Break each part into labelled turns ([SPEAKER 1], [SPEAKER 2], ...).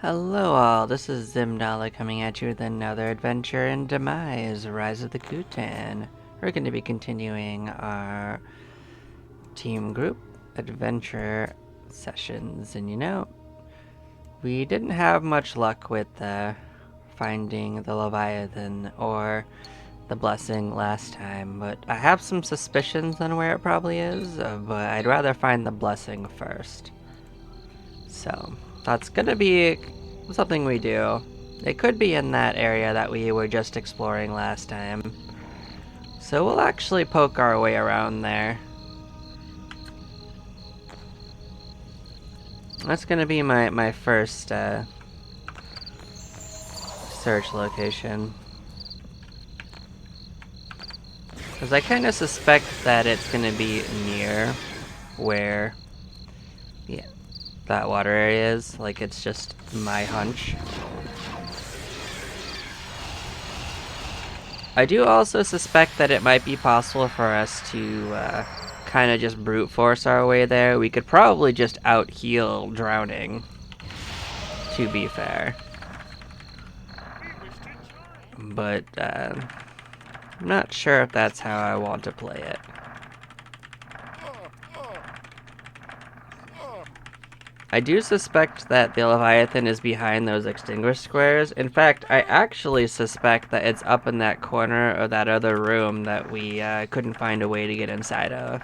[SPEAKER 1] Hello all, this is Zimdala coming at you with another adventure in Demise, Rise of the Kutan. We're going to be continuing our team group adventure sessions, and we didn't have much luck with finding the Leviathan or the blessing last time, but I have some suspicions on where it probably is, but I'd rather find the blessing first. So, that's gonna be something we do. It could be in that area that we were just exploring last time. So we'll actually poke our way around there. That's gonna be my first search location. Because I kind of suspect that it's gonna be near where that water area is. Like, it's just my hunch. I do also suspect that it might be possible for us to kind of just brute force our way there. We could probably just out heal drowning, to be fair. But I'm not sure if that's how I want to play it. I do suspect that the Leviathan is behind those extinguished squares. In fact, I actually suspect that it's up in that corner of that other room that we couldn't find a way to get inside of.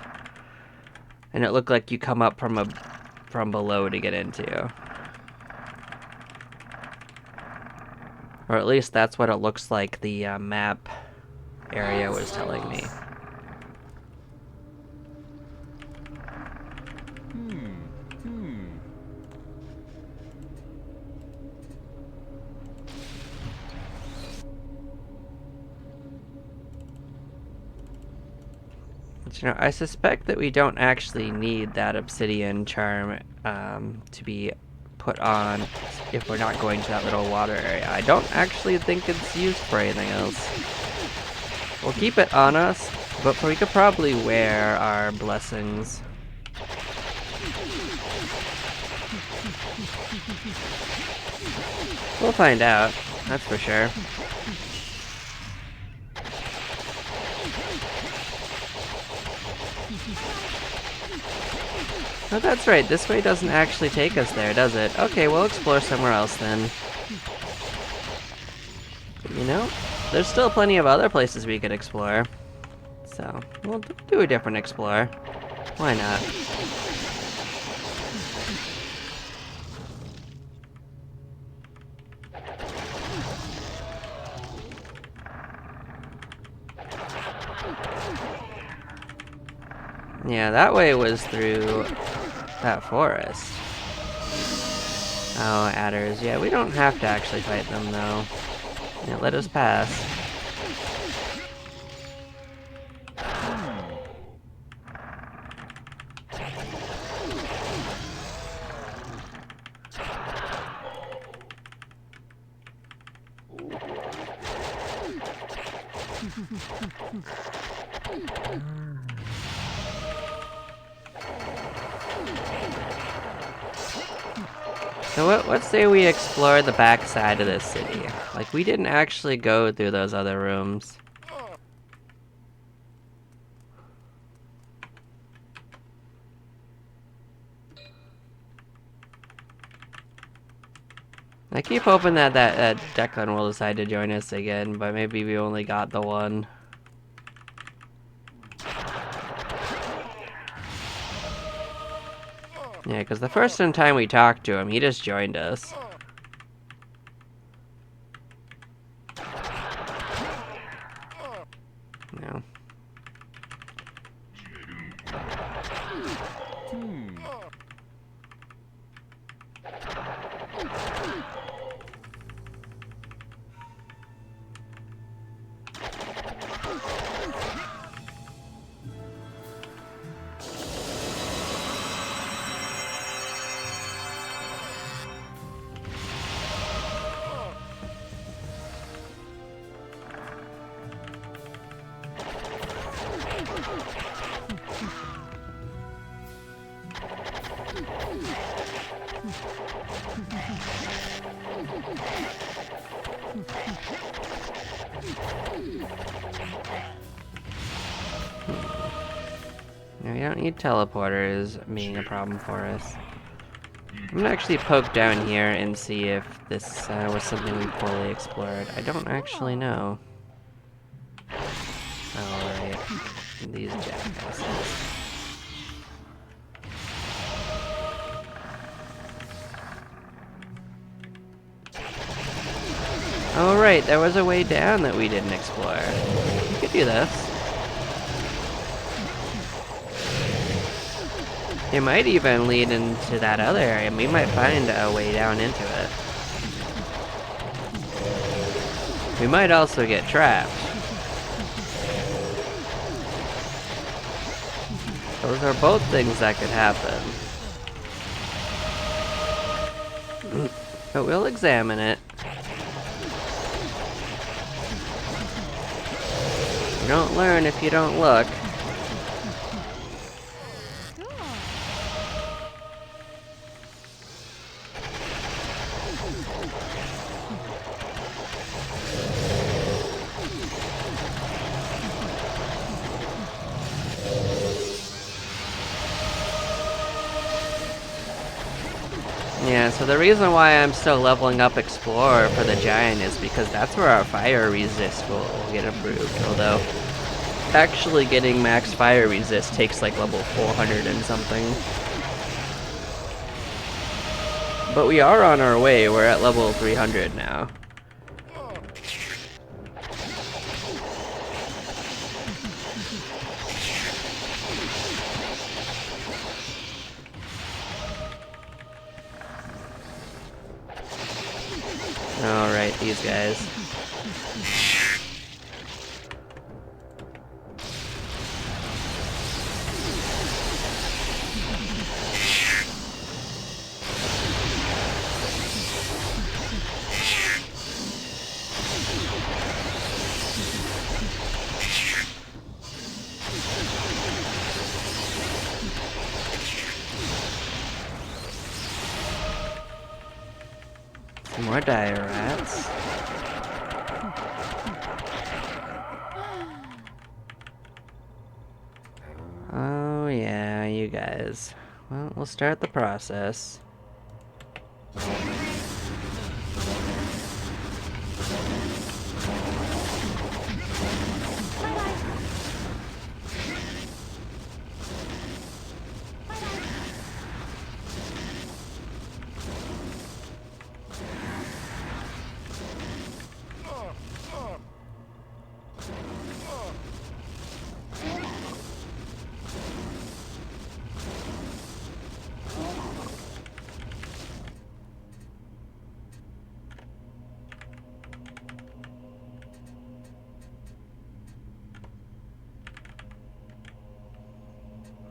[SPEAKER 1] And it looked like you come up from below to get into. Or at least that's what it looks like the map area was telling me. But, I suspect that we don't actually need that obsidian charm to be put on if we're not going to that little water area. I don't actually think it's used for anything else. We'll keep it on us, but we could probably wear our blessings. We'll find out, that's for sure. Oh, that's right, this way doesn't actually take us there, does it? Okay, we'll explore somewhere else then. But, there's still plenty of other places we could explore. So, we'll do a different explore. Why not? Yeah, that way was through that forest. Oh, adders. Yeah, we don't have to actually fight them, though. Yeah, let us pass. So let's say we explore the back side of this city. Like, we didn't actually go through those other rooms. I keep hoping that Declan will decide to join us again, but maybe we only got the one. Yeah, because the first time we talked to him, he just joined us. No. don't need teleporters being a problem for us. I'm gonna actually poke down here and see if this was something we fully explored. I don't actually know. Alright. These jackasses. Oh right, there was a way down that we didn't explore. We could do this. It might even lead into that other area. We might find a way down into it. We might also get trapped. Those are both things that could happen. But we'll examine it. You don't learn if you don't look. Yeah, so the reason why I'm still leveling up Explorer for the Giant is because that's where our fire resist will get improved, although actually getting max fire resist takes like level 400 and something. But we are on our way, we're at level 300 now. Alright, these guys. More dire rats. Oh yeah, you guys. Well, we'll start the process.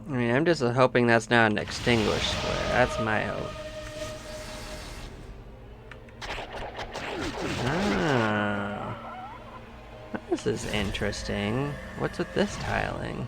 [SPEAKER 1] I mean, I'm just hoping that's not an extinguished square. That's my hope. Ah. This is interesting. What's with this tiling?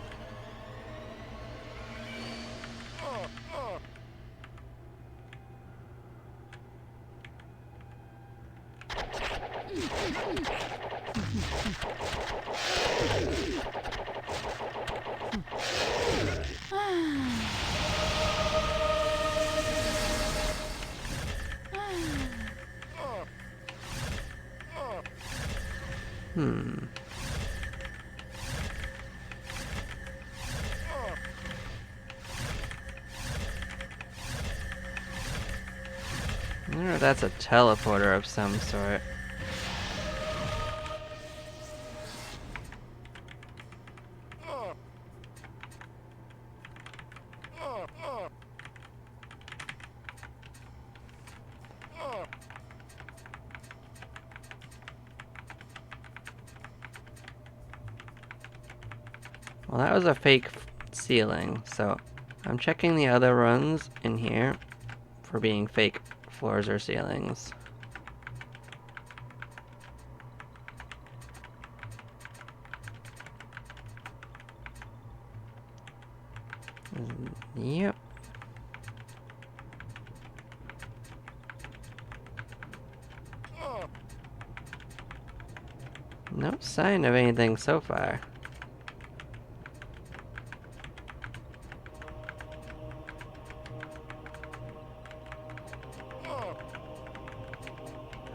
[SPEAKER 1] I wonder if that's a teleporter of some sort. Well, that was a fake ceiling, so I'm checking the other runs in here for being fake floors or ceilings. Yep. No sign of anything so far.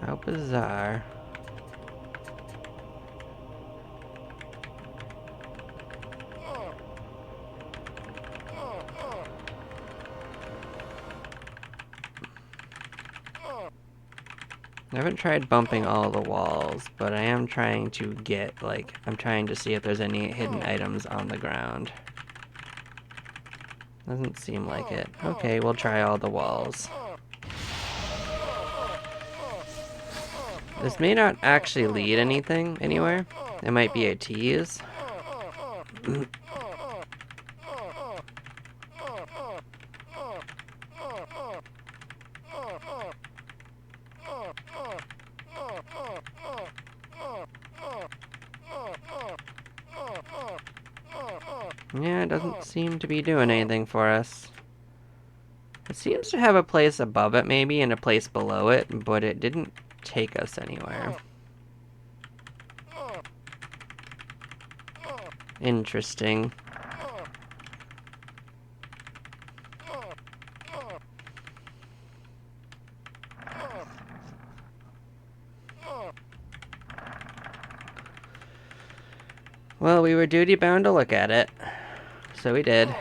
[SPEAKER 1] How bizarre. I haven't tried bumping all the walls, but I am trying to get, like, I'm trying to see if there's any hidden items on the ground. Doesn't seem like it. Okay, we'll try all the walls. This may not actually lead anywhere. It might be a tease. Yeah, it doesn't seem to be doing anything for us. It seems to have a place above it maybe and a place below it, but it didn't take us anywhere. Interesting. Well, we were duty bound to look at it, so we did.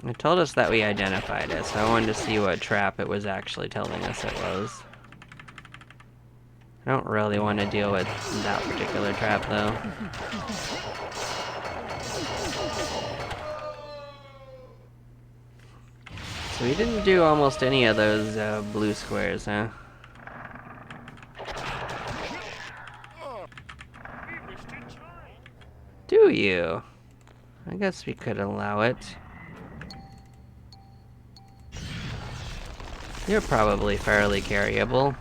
[SPEAKER 1] It told us that we identified it, so I wanted to see what trap it was actually telling us it was. I don't really want to deal with that particular trap, though. So we didn't do almost any of those blue squares, huh? Do you? I guess we could allow it. You're probably fairly carryable.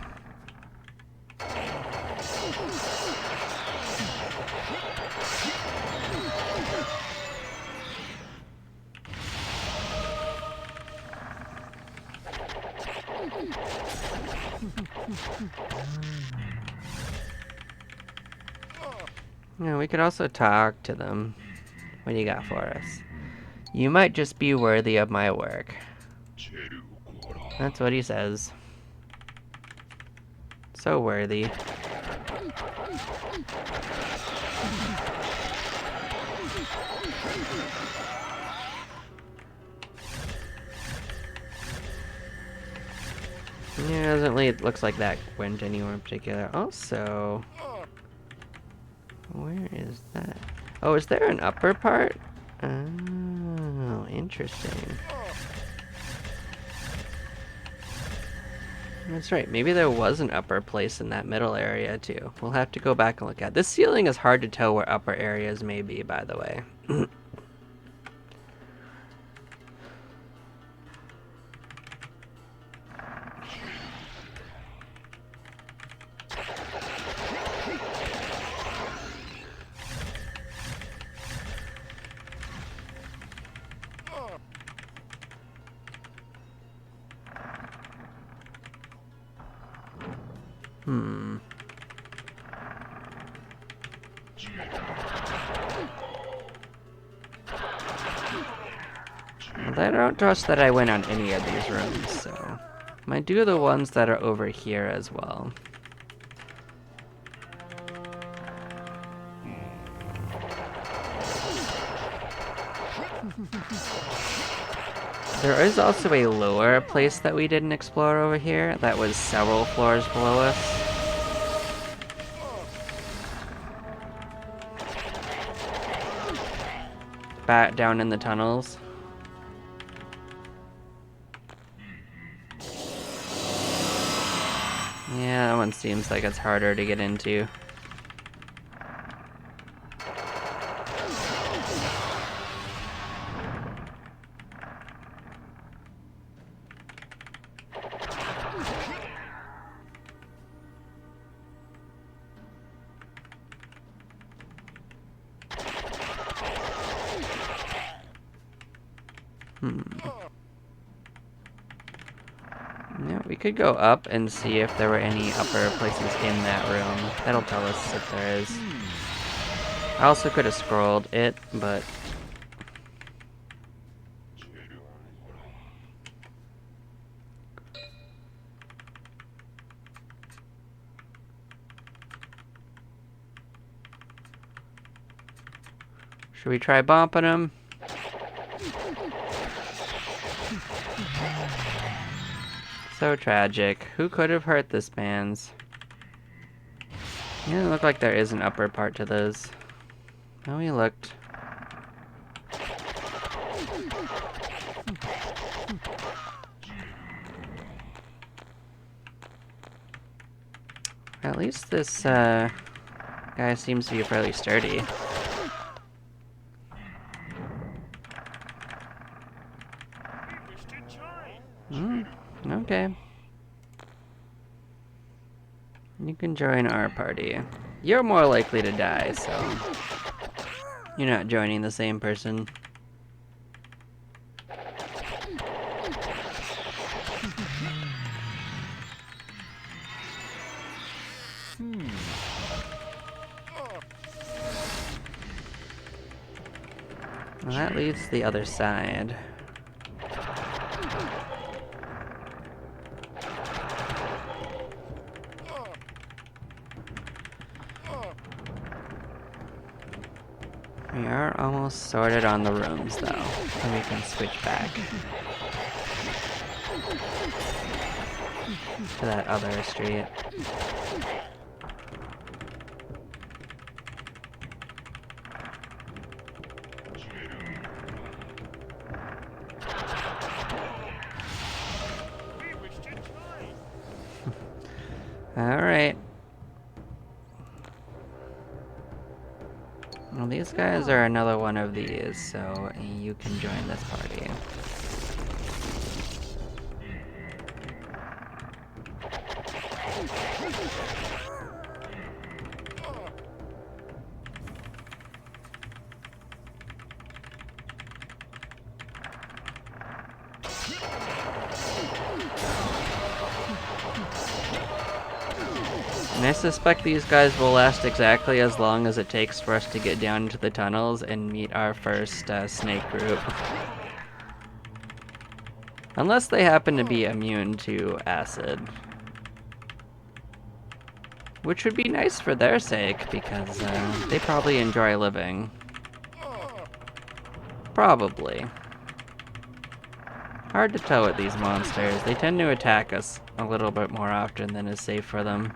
[SPEAKER 1] Yeah, we could also talk to them. What do you got for us? You might just be worthy of my work. That's what he says. So worthy. Yeah, it looks like that went anywhere in particular. Also, where is that? Oh, is there an upper part? Oh, interesting. That's right, maybe there was an upper place in that middle area too. We'll have to go back and look at. This ceiling is hard to tell where upper areas may be, by the way. I don't trust that I went on any of these rooms, so might do the ones that are over here as well. There is also a lower place that we didn't explore over here that was several floors below us. Back down in the tunnels. Yeah, that one seems like it's harder to get into. We could go up and see if there were any upper places in that room. That'll tell us if there is. I also could have scrolled it, but... Should we try bumping him? So tragic. Who could have hurt this man's? Yeah, it looked like there is an upper part to this. Oh, we looked. At least this guy seems to be fairly sturdy. Okay. You can join our party. You're more likely to die, so you're not joining the same person. Well, that leads to the other side. We are almost sorted on the rooms, though, so we can switch back to that other street. Alright. Well, these guys are another one of these, so you can join this party. And I suspect these guys will last exactly as long as it takes for us to get down into the tunnels and meet our first snake group. Unless they happen to be immune to acid. Which would be nice for their sake, because they probably enjoy living. Probably. Hard to tell with these monsters. They tend to attack us a little bit more often than is safe for them.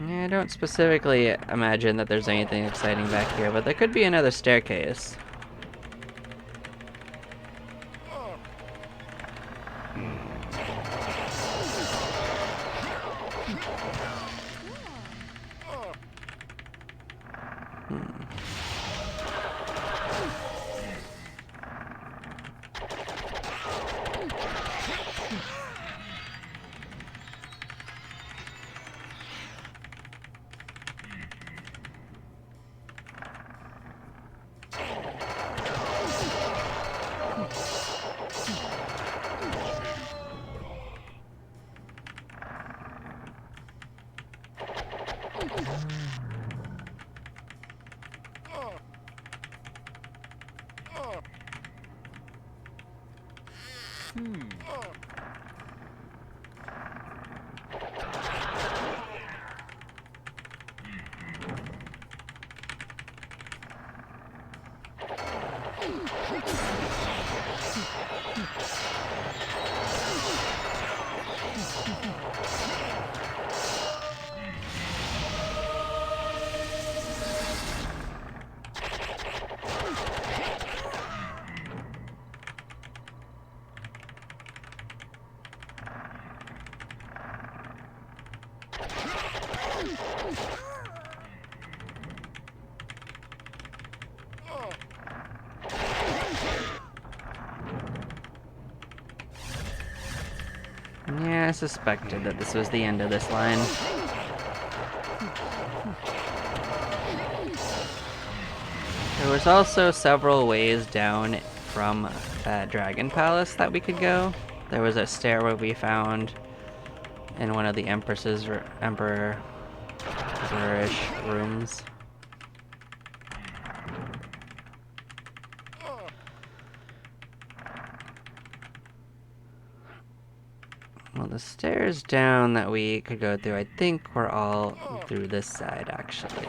[SPEAKER 1] Yeah, I don't specifically imagine that there's anything exciting back here, but there could be another staircase. Yeah, I suspected that this was the end of this line. There was also several ways down from that Dragon Palace that we could go. There was a stairway we found in one of the Empress's Emperorish rooms. Well, the stairs down that we could go through, I think were all through this side, actually.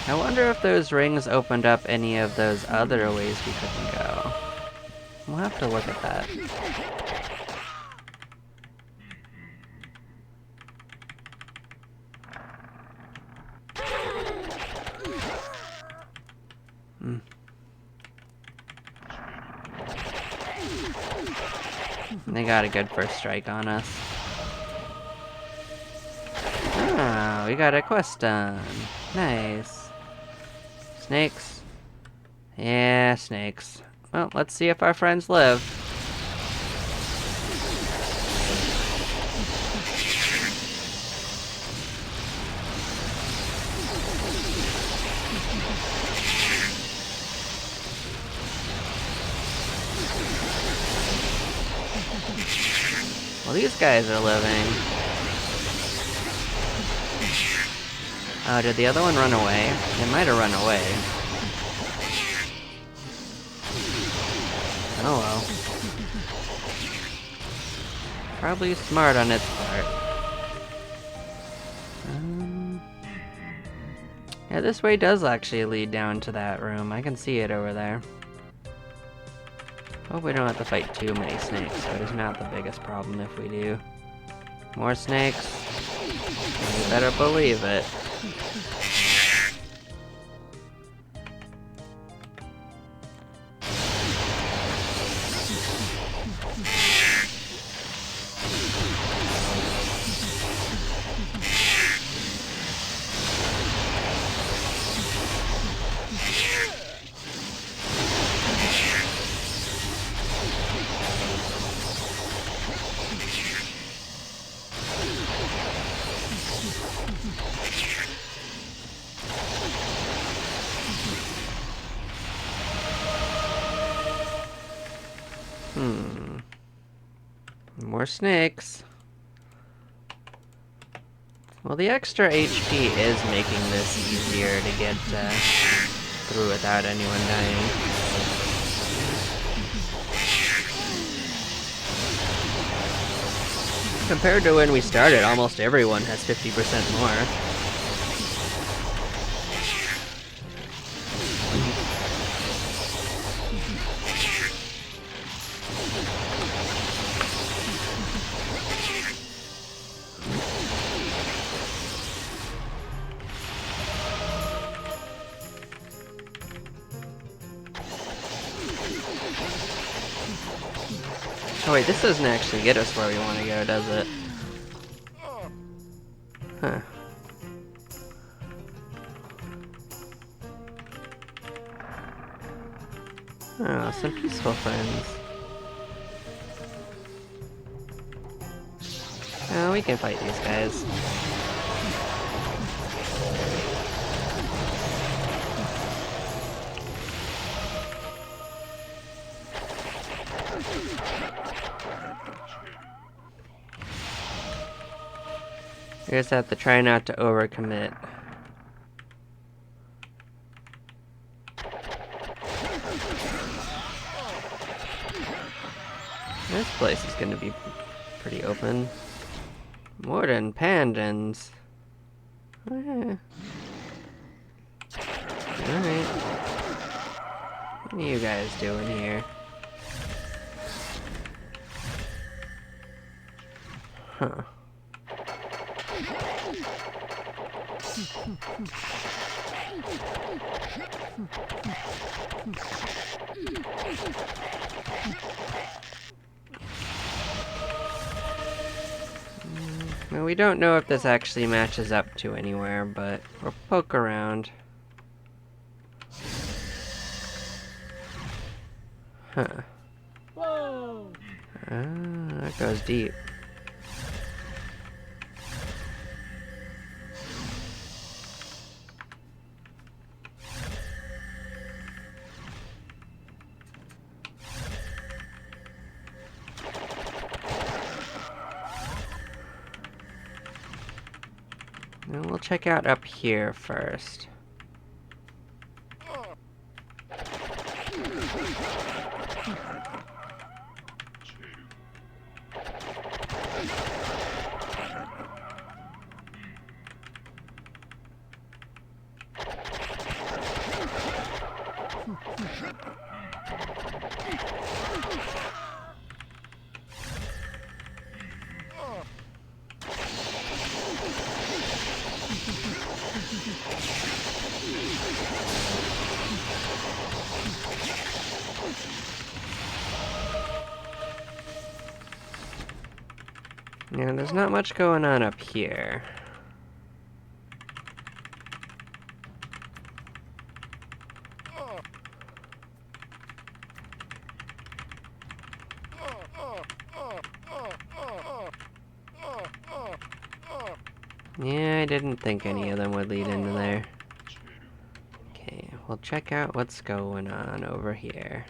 [SPEAKER 1] I wonder if those rings opened up any of those other ways we couldn't go. We'll have to look at that. They got a good first strike on us. Ah, we got a quest done. Nice. Snakes? Yeah, snakes. Well, let's see if our friends live. Well, these guys are living. Oh, did the other one run away? It might have run away. Oh well. Probably smart on its part. Yeah, this way does actually lead down to that room. I can see it over there. Hope we don't have to fight too many snakes, but it's not the biggest problem if we do. More snakes? You better believe it. More snakes. Well, the extra HP is making this easier to get through without anyone dying. Compared to when we started, almost everyone has 50% more. Oh wait, this doesn't actually get us where we want to go, does it? Huh. Oh, some peaceful friends. Oh, we can fight these guys. You just have to try not to overcommit. This place is going to be pretty open. More than pandas. Alright. What are you guys doing here? Huh. Well, we don't know if this actually matches up to anywhere, but we'll poke around. Huh.
[SPEAKER 2] Whoa!
[SPEAKER 1] That goes deep. And we'll check out up here first. Yeah, there's not much going on up here. Yeah, I didn't think any of them would lead into there. Okay, we'll check out what's going on over here.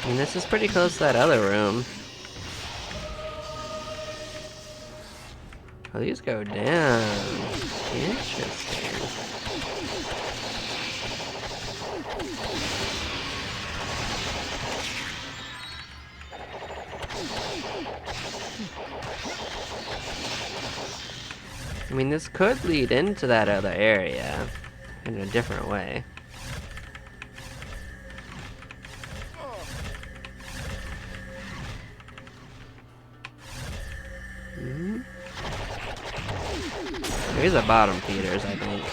[SPEAKER 1] I mean, this is pretty close to that other room. Oh, these go down. Interesting. I mean, this could lead into that other area in a different way. These are bottom feeders, I think.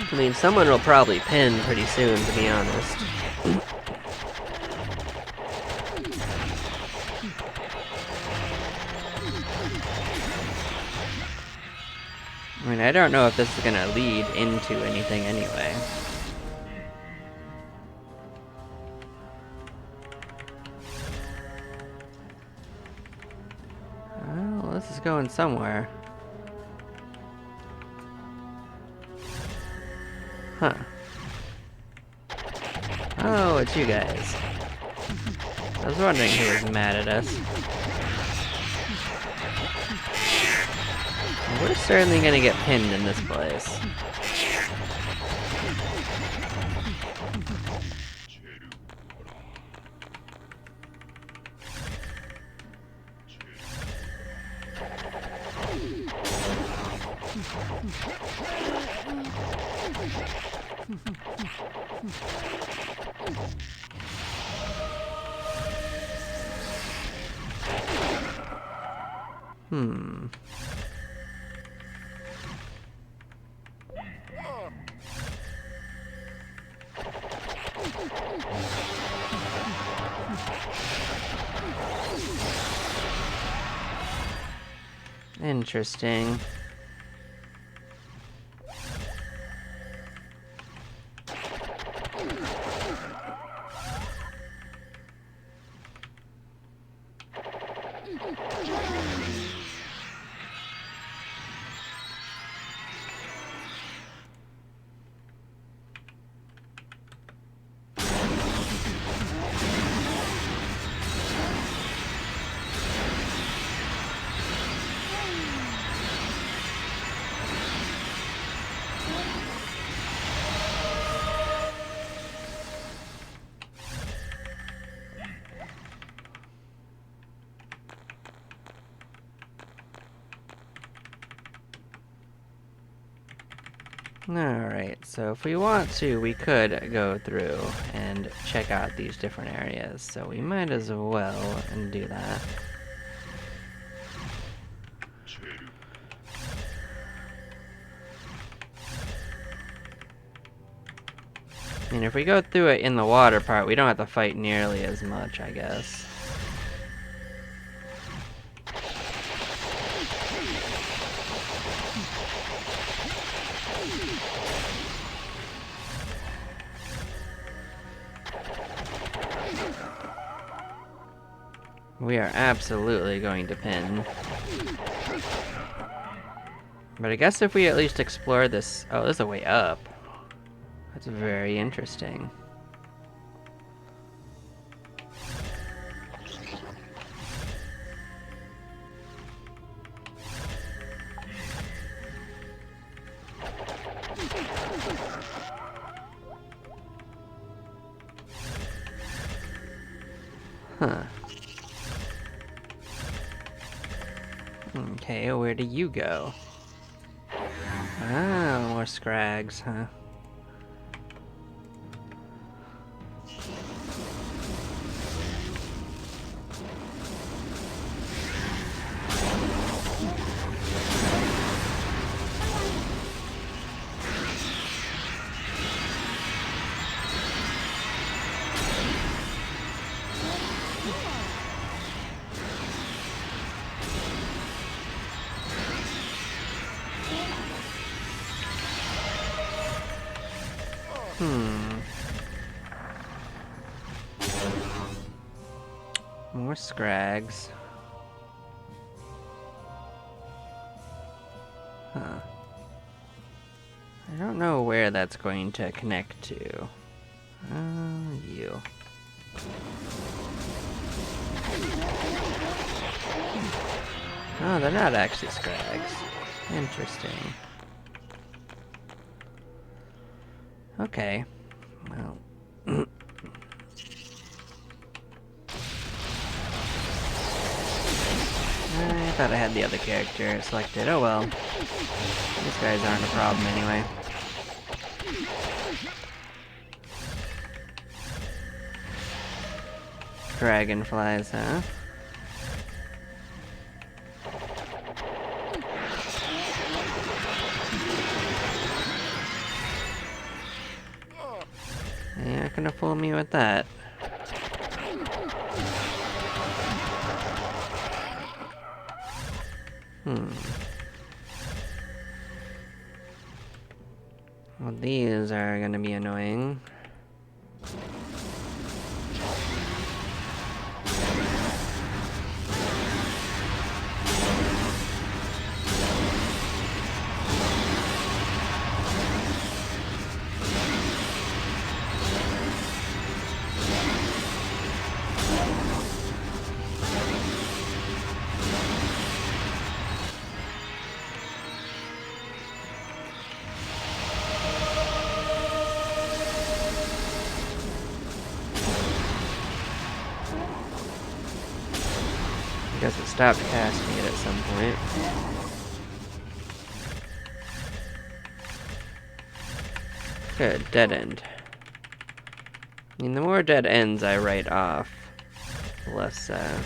[SPEAKER 1] I mean, someone will probably pin pretty soon, to be honest. I mean, I don't know if this is gonna lead into anything anyway. Well, this is going somewhere. Huh. Oh, it's you guys. I was wondering who was mad at us. We're certainly gonna get pinned in this place. Interesting. Alright, so if we want to, we could go through and check out these different areas. So we might as well do that. I mean, if we go through it in the water part, we don't have to fight nearly as much, I guess. We are absolutely going to pin. But I guess if we at least explore this... Oh, there's a way up. That's very interesting. Huh. Okay, where do you go? Ah, more scrags, huh? More scrags. Huh. I don't know where that's going to connect to. You. Oh, they're not actually scrags. Interesting. Okay. Well. I thought I had the other character selected. Oh well. These guys aren't a problem anyway. Dragonflies, huh? You're not gonna fool me with that. Well, these are gonna be annoying. I guess it stopped casting it at some point. Good, dead end. I mean, the more dead ends I write off, the less, I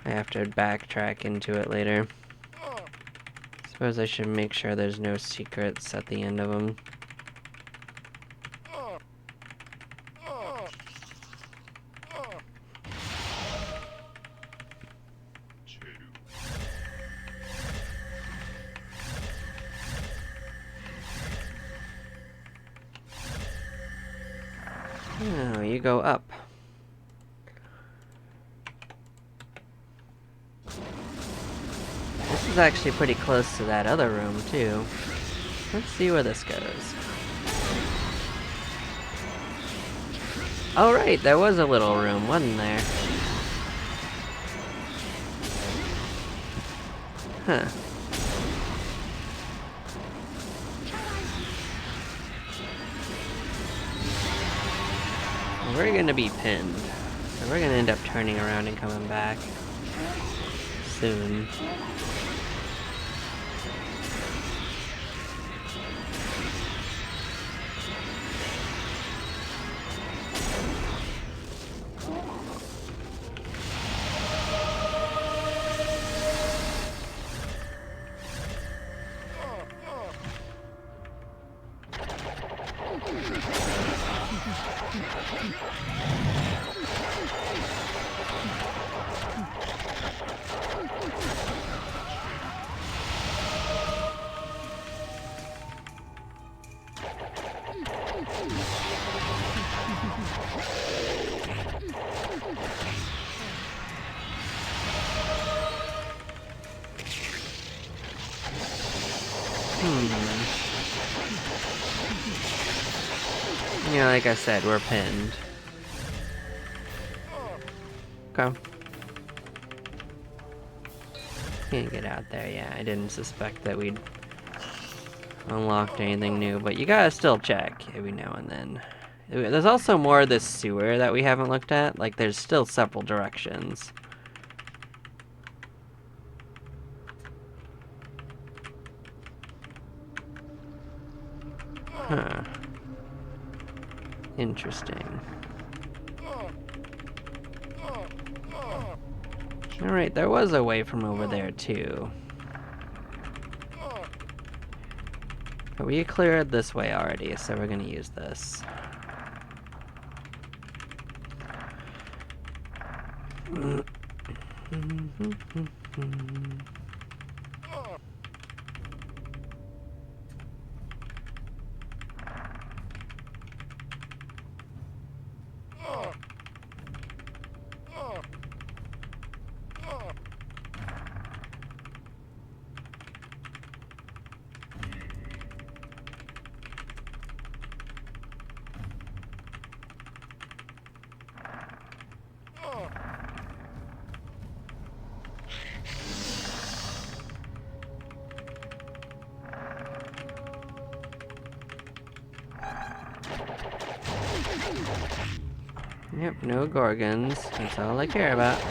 [SPEAKER 1] have to backtrack into it later. Suppose I should make sure there's no secrets at the end of them. Oh, you go up. This is actually pretty close to that other room, too. Let's see where this goes. Oh, right, there was a little room, wasn't there? Huh. We're gonna be pinned. So we're gonna end up turning around and coming back soon. Yeah, like I said, we're pinned. Okay. Can't get out there, yeah. I didn't suspect that we'd unlocked anything new, but you gotta still check every now and then. There's also more of this sewer that we haven't looked at. Like, there's still several directions. Huh. Interesting. Alright, there was a way from over there, too. But we cleared this way already, so we're gonna use this. Yep, no Gorgons. That's all I care about.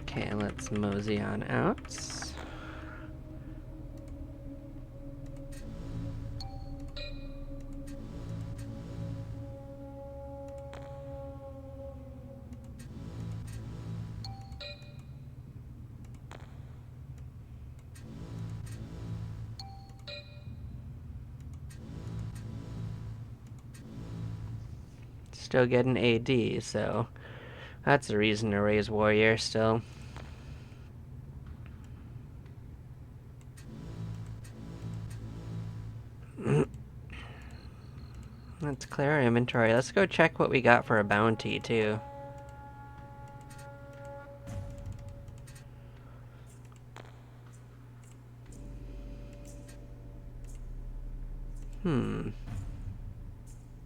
[SPEAKER 1] Okay, let's mosey on out. Still getting AD, so that's a reason to raise warrior still. Let's clear our inventory. Let's go check what we got for a bounty, too.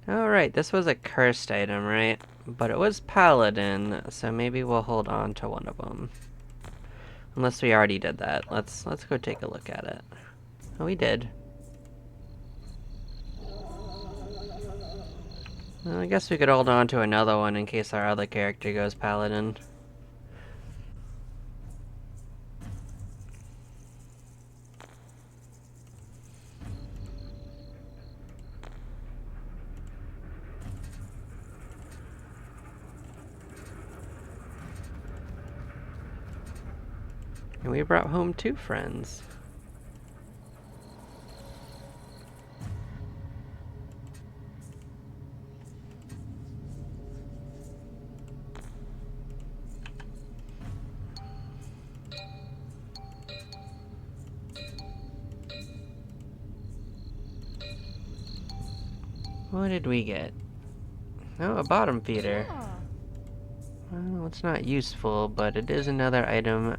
[SPEAKER 1] Alright, this was a cursed item, right? But it was paladin, so maybe we'll hold on to one of them. Unless we already did that. Let's go take a look at it. Oh, we did. Well, I guess we could hold on to another one in case our other character goes paladin. And we brought home 2 friends. What did we get? Oh, a bottom feeder. Well, it's not useful, but it is another item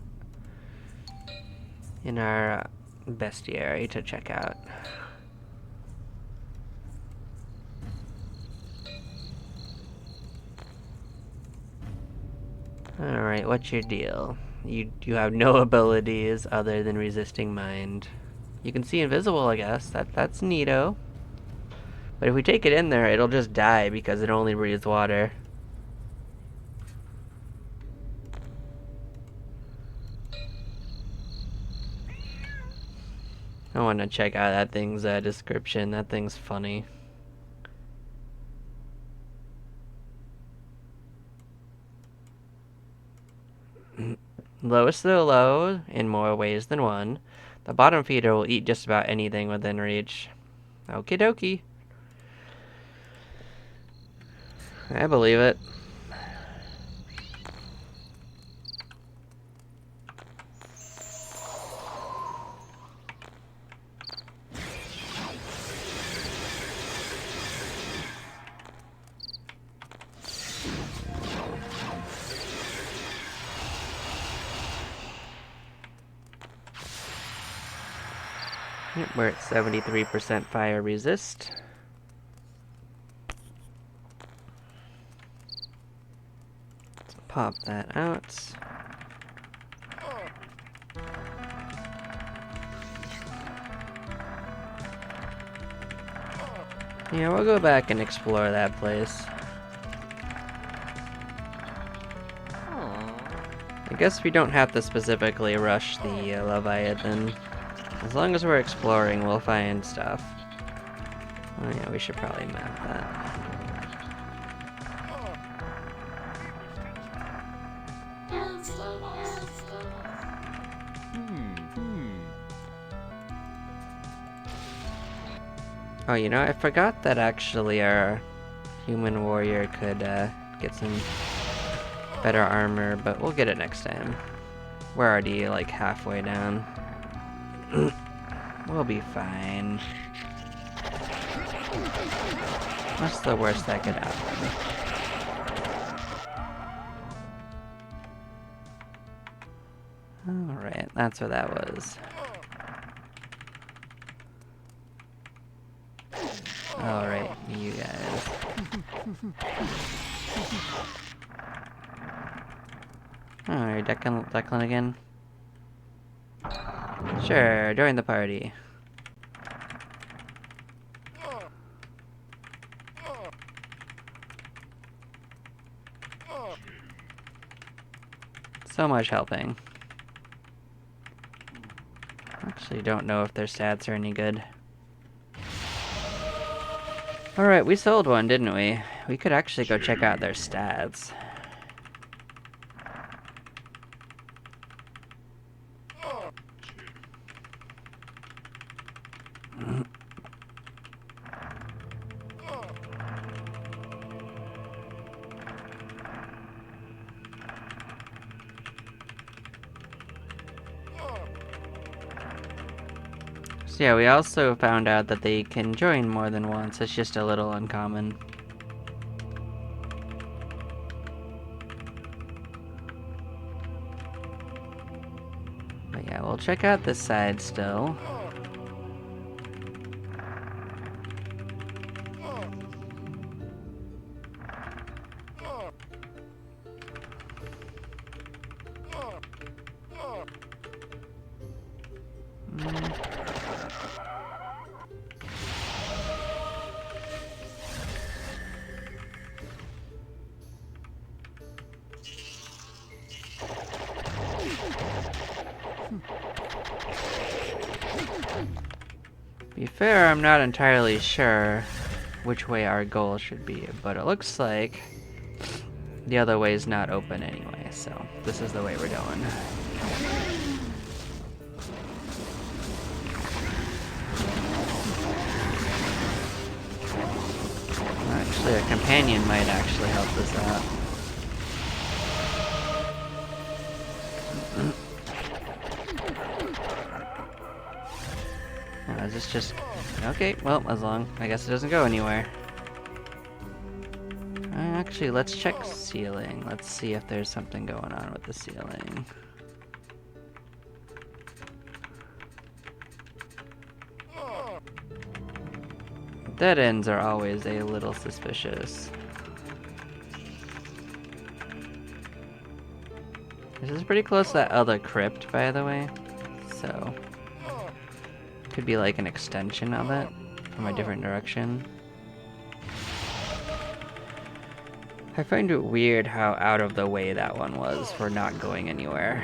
[SPEAKER 1] in our bestiary to check out. Alright, what's your deal? You have no abilities other than resisting mind. You can see invisible, I guess. That's neato. But if we take it in there, it'll just die because it only breathes water. I want to check out that thing's description. That thing's funny. Lowest of the low, in more ways than one. The bottom feeder will eat just about anything within reach. Okie dokie. I believe it. Yep, we're at 73% fire resist. Let's pop that out. Yeah, we'll go back and explore that place. I guess we don't have to specifically rush the Leviathan. As long as we're exploring, we'll find stuff. Oh yeah, we should probably map that. Oh, you know, I forgot that actually our human warrior could get some better armor, but we'll get it next time. We're already like halfway down. We'll be fine. What's the worst that could happen? Alright, that's what that was. Alright, you guys. Alright, Declan again? Sure, join the party. So much helping. Actually, don't know if their stats are any good. Alright, we sold one, didn't we? We could actually go check out their stats. So yeah, we also found out that they can join more than once. It's just a little uncommon. But yeah, we'll check out this side still. Be fair, I'm not entirely sure which way our goal should be, but it looks like the other way is not open anyway, so this is the way we're going. Actually, a companion might actually help us out. Is this just... Okay, well, I guess it doesn't go anywhere. Actually, let's check ceiling. Let's see if there's something going on with the ceiling. Dead ends are always a little suspicious. This is pretty close to that other crypt, by the way. So... could be like an extension of it from a different direction. I find it weird how out of the way that one was for not going anywhere.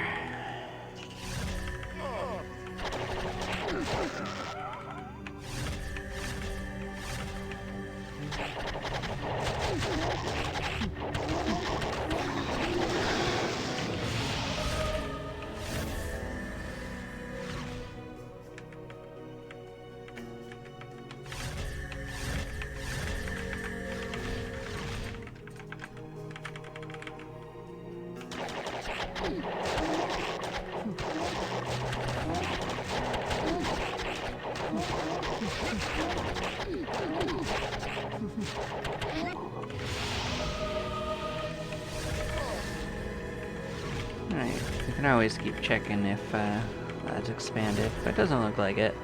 [SPEAKER 1] Alright, you can always keep checking if that's expanded, but it doesn't look like it.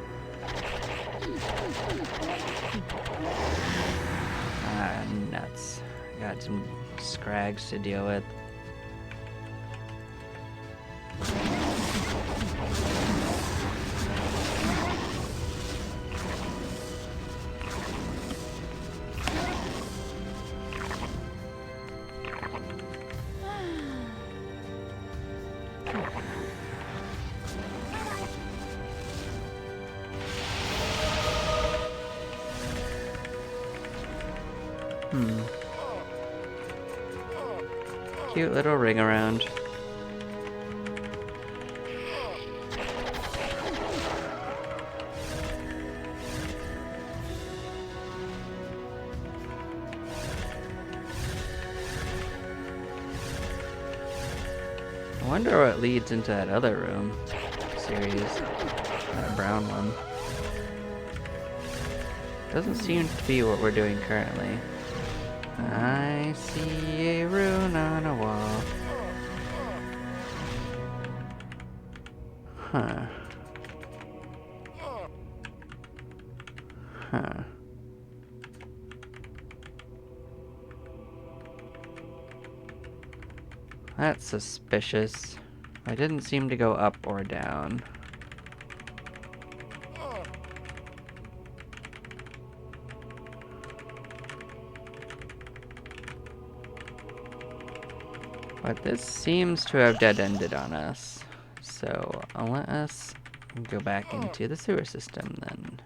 [SPEAKER 1] Ah, nuts. Got some scrags to deal with. Cute little ring around. I wonder what leads into that other room series. That brown one. Doesn't seem to be what we're doing currently. I see a rune on a wall. Huh. Huh. That's suspicious. I didn't seem to go up or down. But this seems to have dead-ended on us. So I'll let us go back into the sewer system then.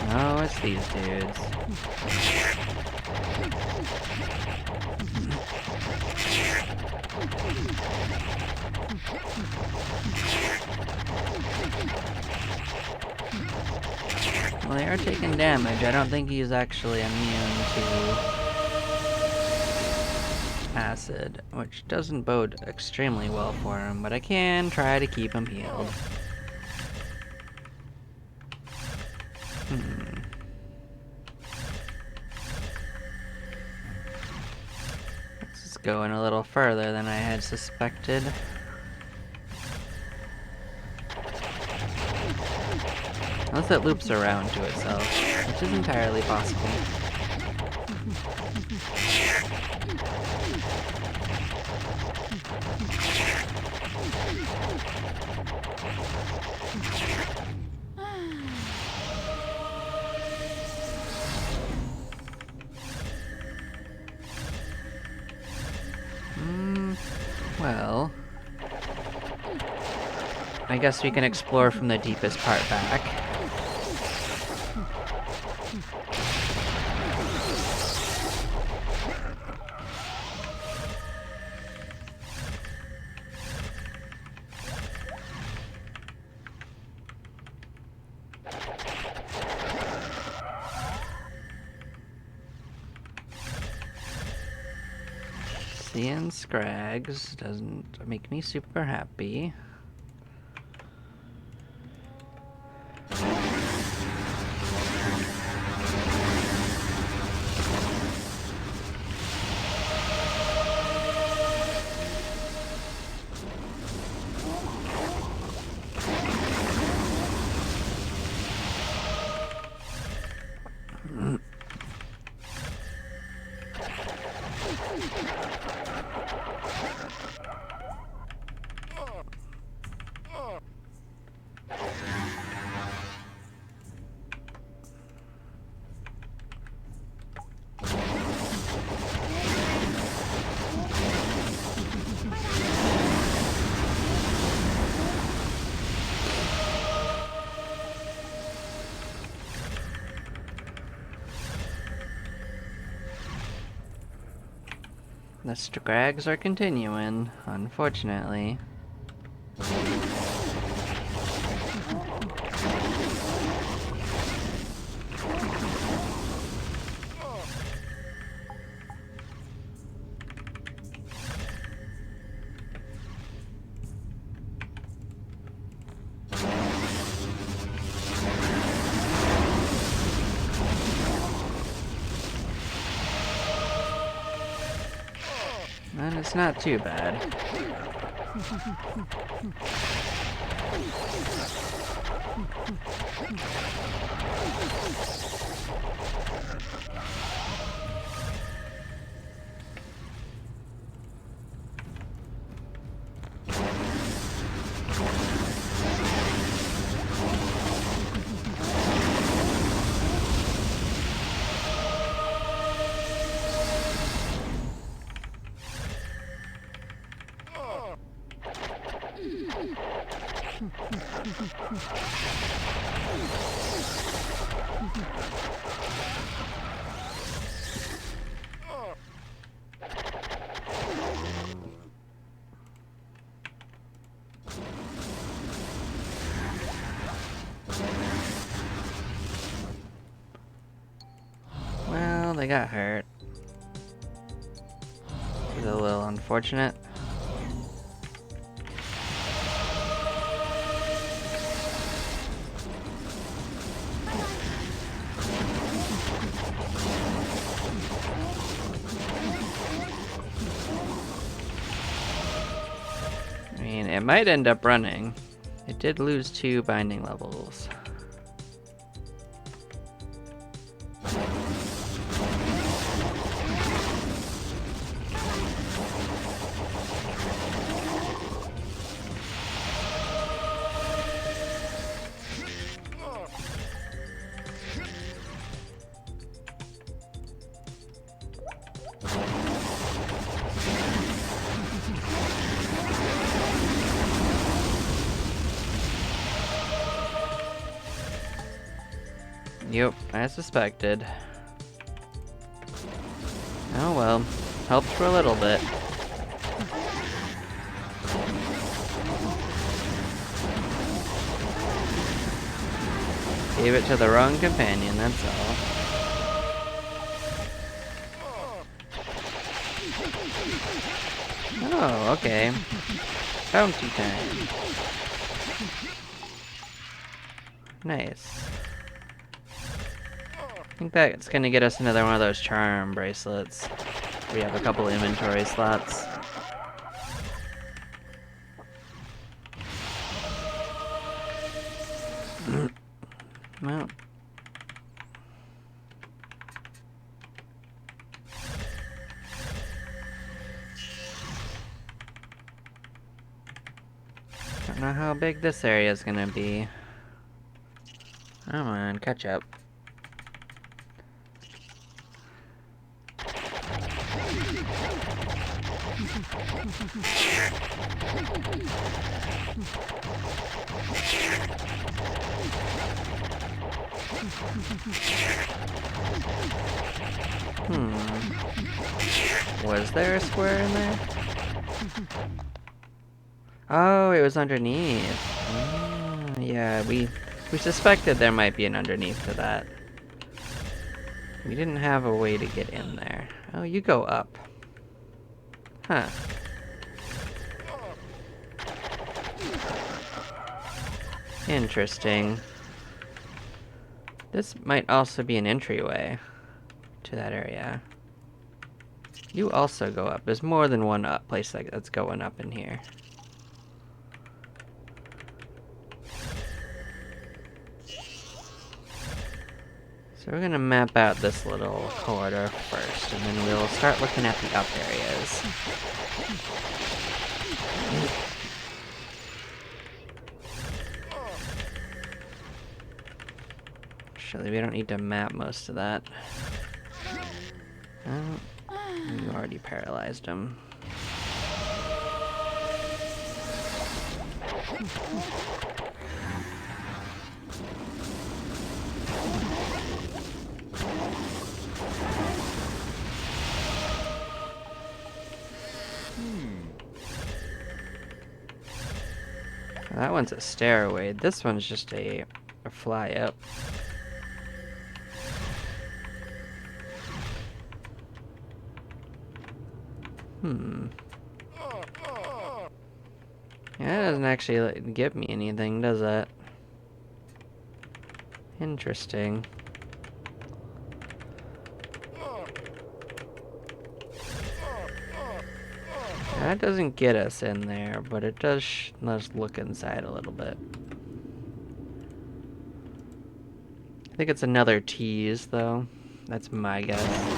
[SPEAKER 1] Oh, it's these dudes. Well, they are taking damage. I don't think he's actually immune to acid, which doesn't bode extremely well for him, but I can try to keep him healed. This is going a little further than I had suspected. Unless it loops around to itself, which is entirely possible. Well, I guess we can explore from the deepest part back. Seeing scrags doesn't make me super happy. The scrags are continuing, unfortunately. It's not too bad. Well, they got hurt. It's a little unfortunate. I mean, it might end up running. It did lose 2 binding levels. Yep, I suspected. Oh well, helped for a little bit. Gave it to the wrong companion, that's all. Oh, okay. Bounty time. Nice. I think that's gonna get us another one of those charm bracelets. We have a couple inventory slots. Well. Don't know how big this area is gonna be. Come on, catch up. Was there a square in there? Oh, it was underneath. Oh, yeah, we suspected there might be an underneath to that. We didn't have a way to get in there. Oh, you go up. Huh. Interesting. This might also be an entryway to that area. You also go up. There's more than one place that's going up in here. So we're gonna map out this little corridor first, and then we'll start looking at the up areas. Actually, we don't need to map most of that. Oh, you already paralyzed him. That one's a stairway. This one's just a fly up. Yeah, that doesn't actually give me anything, does it? Interesting. That doesn't get us in there, but it does let's look inside a little bit. I think it's another tease, though. That's my guess.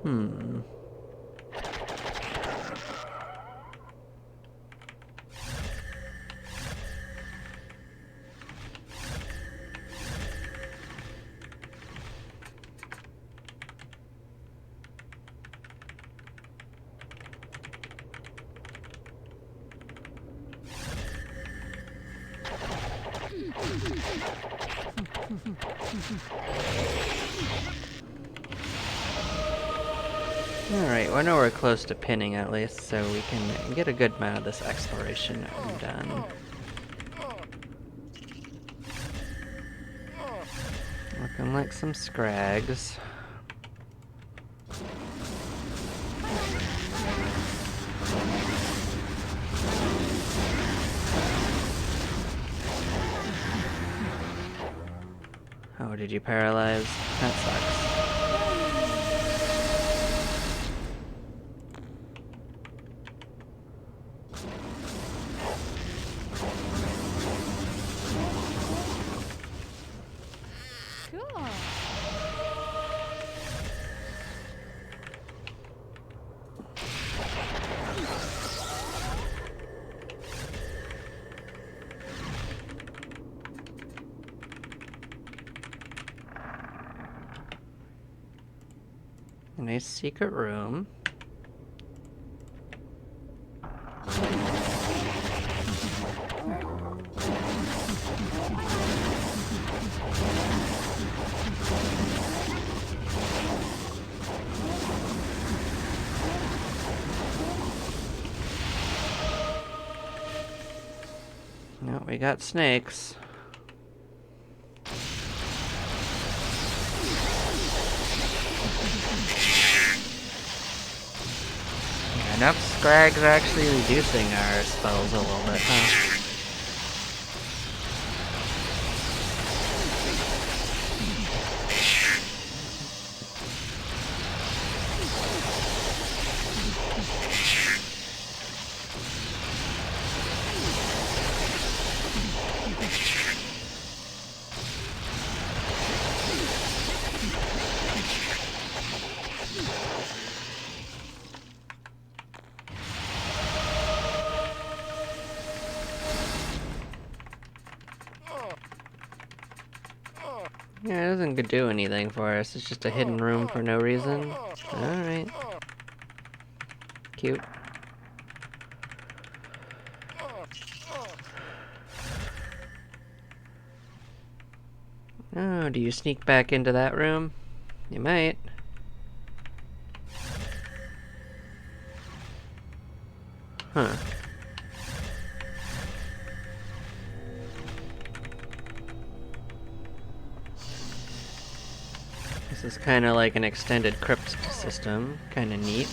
[SPEAKER 1] Hmm. Alright, well, I know we're close to pinning at least, so we can get a good amount of this exploration done. Looking like some scrags. Oh, did you paralyze? That sucks.
[SPEAKER 2] Cool.
[SPEAKER 1] A nice secret room. No, we got snakes. Enough scrags are actually reducing our spells a little bit, huh? Yeah, it doesn't do anything for us. It's just a hidden room for no reason. Alright. Cute. Oh, do you sneak back into that room? You might. Huh. This is kind of like an extended crypt system. Kind of neat.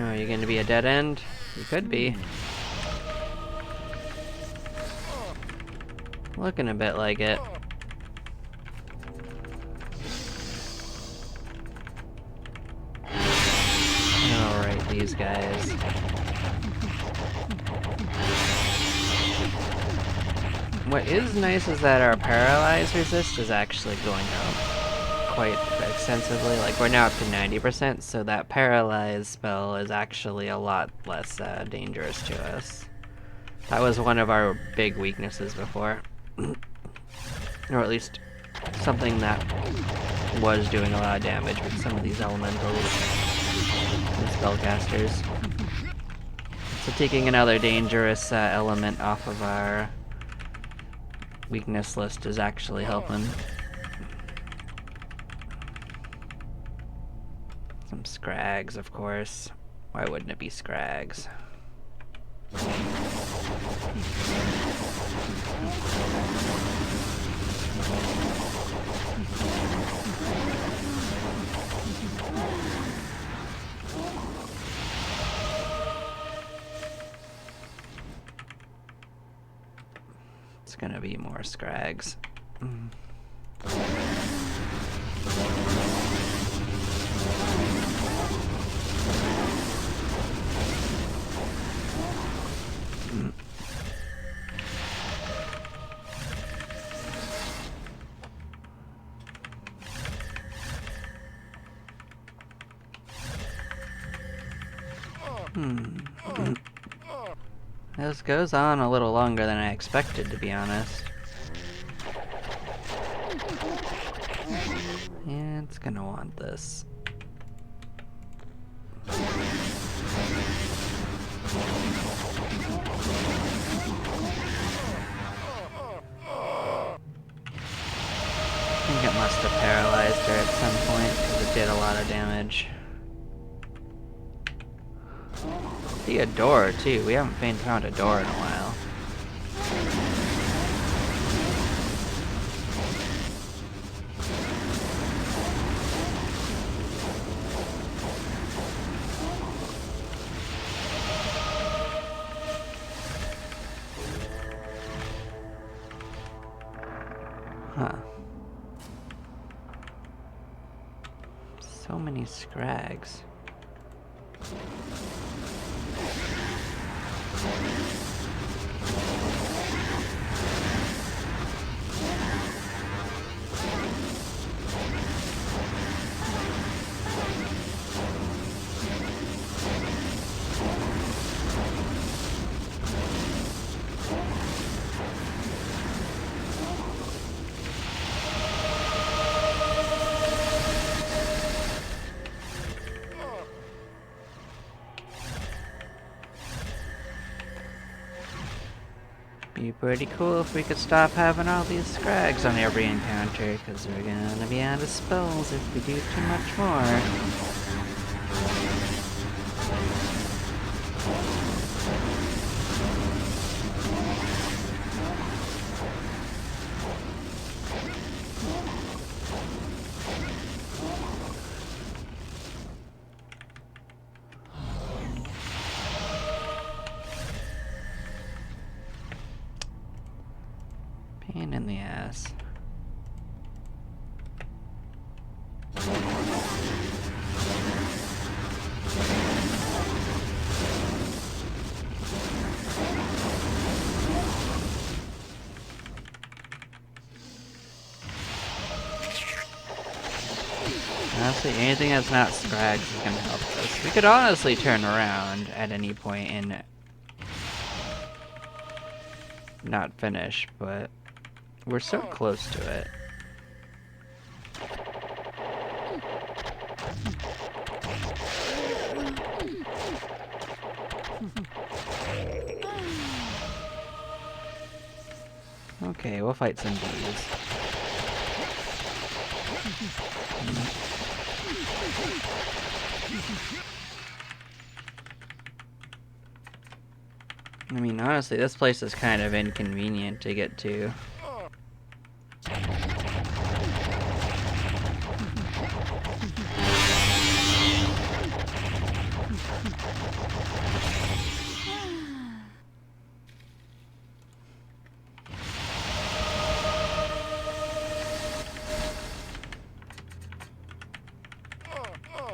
[SPEAKER 1] Oh, you're gonna be a dead end? You could be. Looking a bit like it. Alright, these guys. What is nice is that our paralyze resist is actually going up. quite extensively. Like, we're now up to 90%, so that paralyze spell is actually a lot less dangerous to us. That was one of our big weaknesses before. Or at least something that was doing a lot of damage with some of these elementals and spellcasters. So taking another dangerous element off of our weakness list is actually helping. Some scrags, of course. Why wouldn't it be scrags? It's gonna be more scrags. This goes on a little longer than I expected, to be honest. Yeah, it's gonna want this. I think it must have paralyzed her at some point, because it did a lot of damage. See a door, too. We haven't found a door in a while. Huh. So many scrags. Be pretty cool if we could stop having all these scrags on every encounter, because we're gonna be out of spells if we do too much more. Pain in the ass. Honestly, anything that's not scrags is gonna help us. We could honestly turn around at any point and not finish, but we're so close to it. Okay, we'll fight some bees. I mean, honestly, this place is kind of inconvenient to get to.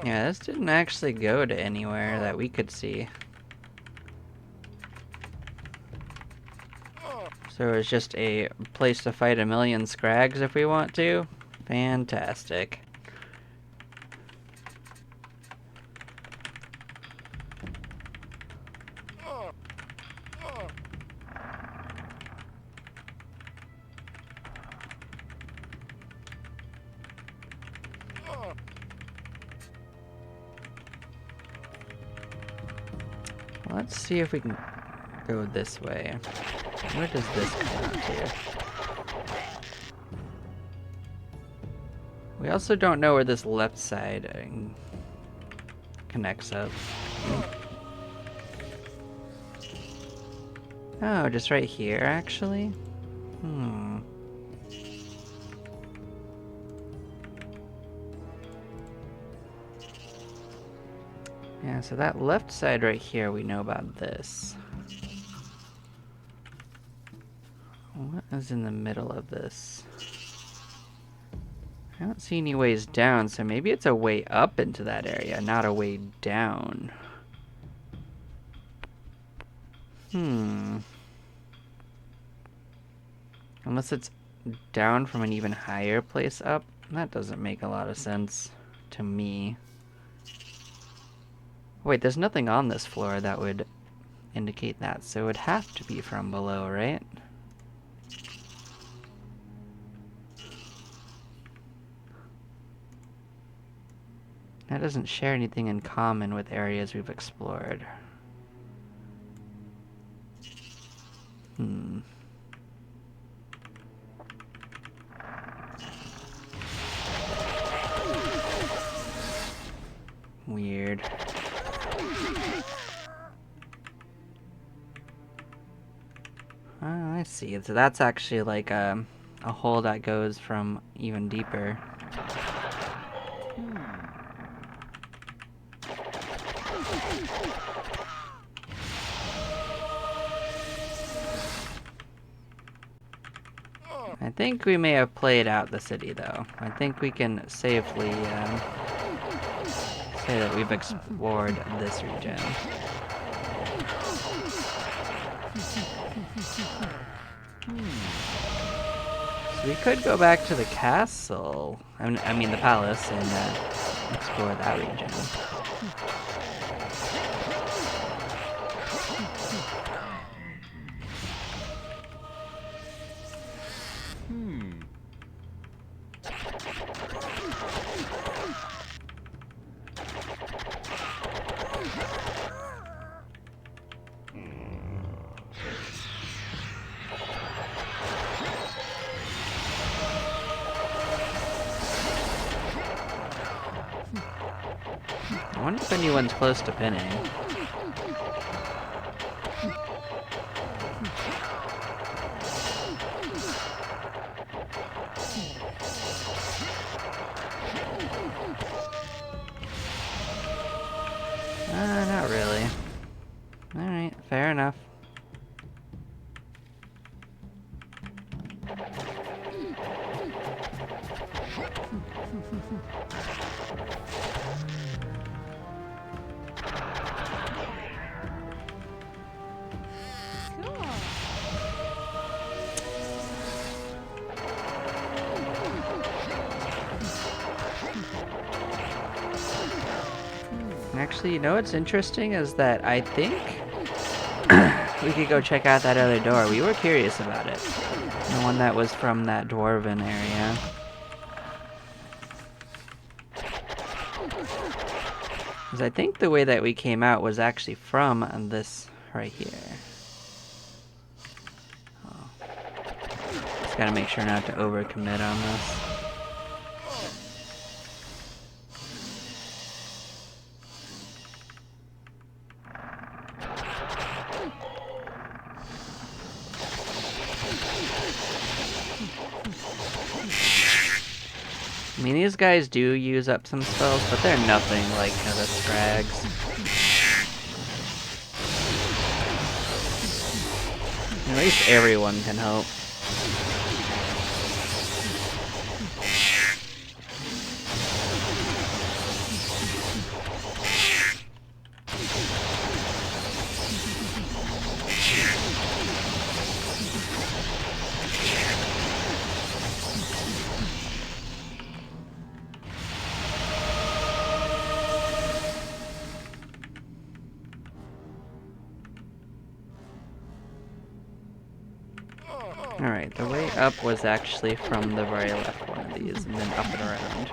[SPEAKER 1] Yeah, this didn't actually go to anywhere that we could see. So it's just a place to fight a million scrags if we want to? Fantastic. Let's see if we can go this way. Where does this come out to? We also don't know where this left side connects up. Oh, just right here, actually? Hmm. Yeah, so that left side right here, we know about this. What is in the middle of this? I don't see any ways down, so maybe it's a way up into that area, not a way down. Unless it's down from an even higher place up. That doesn't make a lot of sense to me. Wait, there's nothing on this floor that would indicate that, so it would have to be from below, right? That doesn't share anything in common with areas we've explored. Weird. Oh, I see. So that's actually like a hole that goes from even deeper. I think we may have played out the city, though. I think we can safely say that we've explored this region. So we could go back to the castle, I mean the palace, and explore that region. I wonder if anyone's close to pinning. Not really. Alright, fair enough.
[SPEAKER 2] Cool.
[SPEAKER 1] Actually, you know what's interesting is that I think we could go check out that other door. We were curious about it. The one that was from that dwarven area. Because I think the way that we came out was actually from this right here. Oh. Just gotta make sure not to overcommit on this. I mean, these guys do use up some spells, but they're nothing like the Scrags. At least everyone can help. Alright, the way up was actually from the very left one. these and then up and around.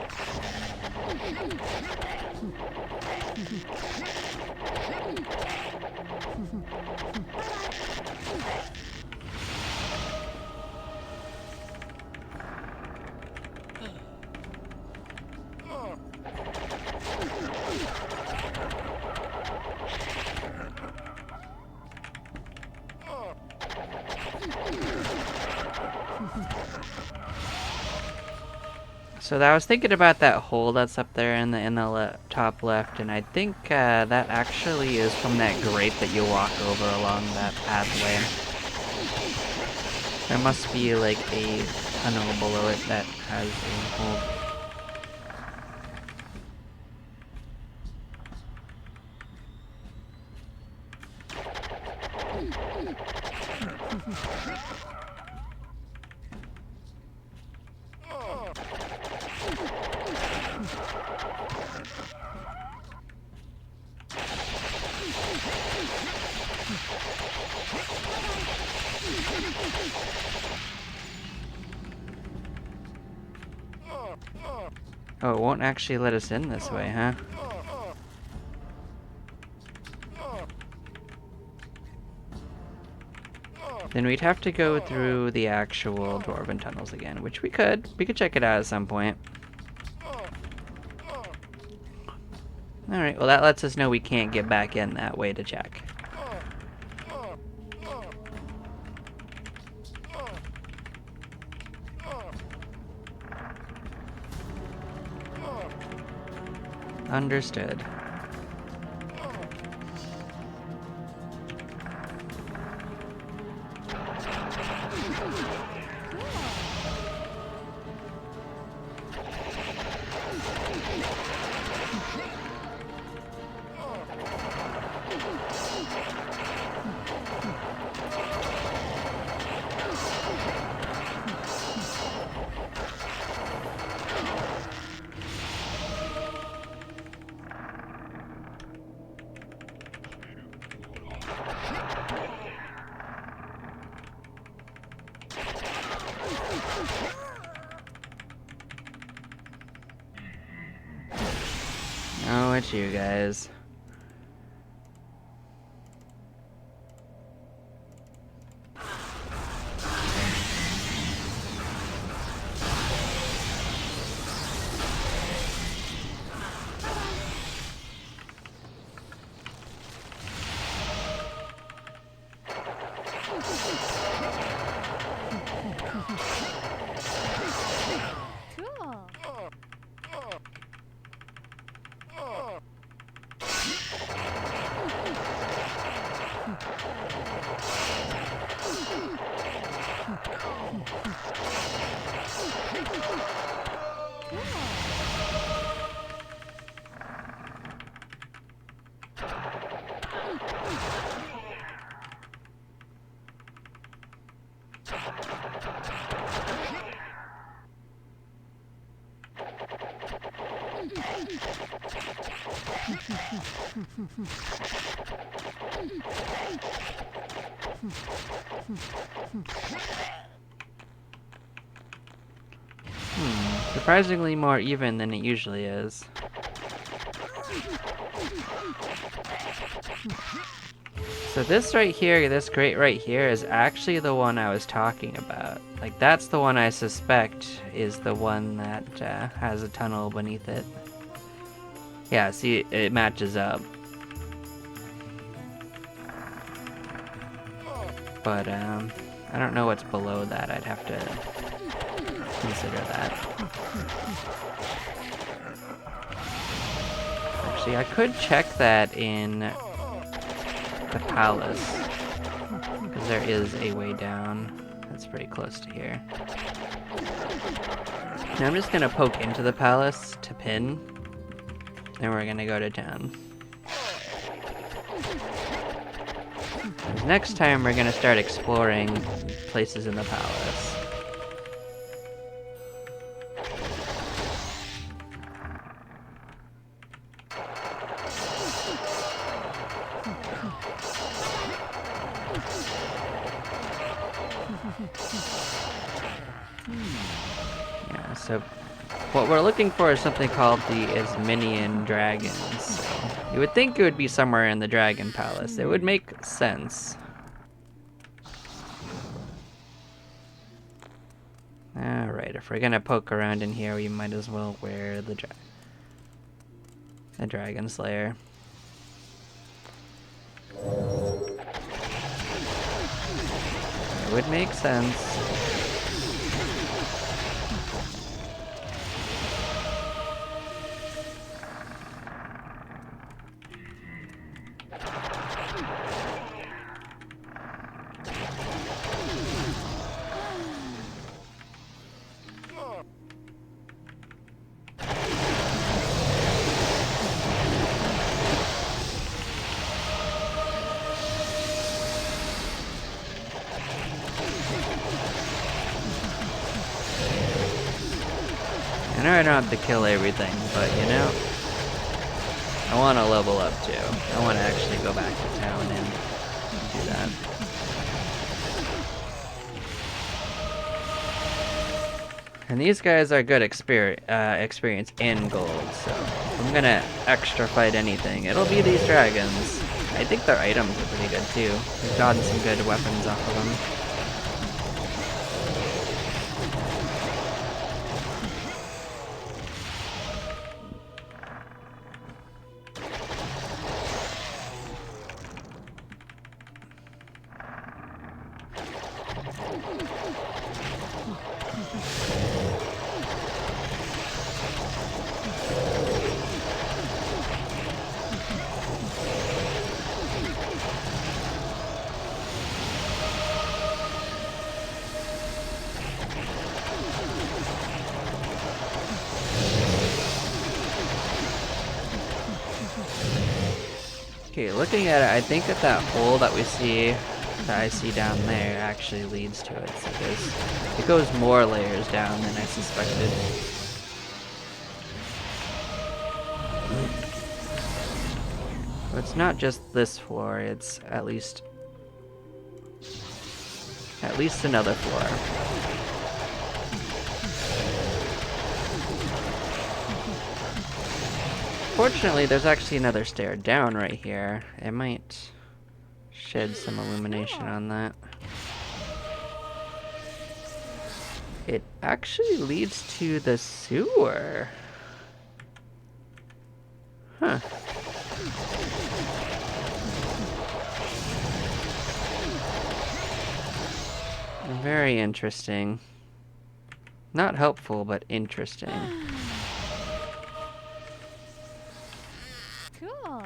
[SPEAKER 1] So I was thinking about that hole that's up there in the top left, and I think that actually is from that grate that you walk over along that pathway. There must be like a tunnel below it that has a hole. Oh, it won't actually let us in this way, huh? Then we'd have to go through the actual dwarven tunnels again, which we could. We could check it out at some point. Alright, well that lets us know we can't get back in that way to check. Understood. Oh, it's you guys. Surprisingly more even than it usually is. So this right here, this grate right here, is actually the one I was talking about. Like, that's the one I suspect is the one that has a tunnel beneath it. Yeah, see, it matches up. But, I don't know what's below that. I'd have to consider that. Actually, I could check that in the palace, because there is a way down that's pretty close to here. Now I'm just gonna poke into the palace to pin, then we're gonna go to town. Next time we're gonna start exploring places in the palace. So, what we're looking for is something called the Isminian Dragons. So, you would think it would be somewhere in the Dragon Palace. It would make sense. Alright, if we're gonna poke around in here, we might as well wear the Dragon Slayer. It would make sense. I know I don't have to kill everything, but you know, I want to level up too. I want to actually go back to town and do that. And these guys are good experience in gold, so if I'm gonna extra fight anything, it'll be these dragons. I think their items are pretty good too. We've gotten some good weapons off of them. Okay, looking at it, I think that hole that I see down there actually leads to it. So it goes more layers down than I suspected. But it's not just this floor, it's at least another floor. Fortunately, there's actually another stair down right here. It might shed some illumination on that. It actually leads to the sewer. Huh. Very interesting. Not helpful, but interesting.
[SPEAKER 2] Cool.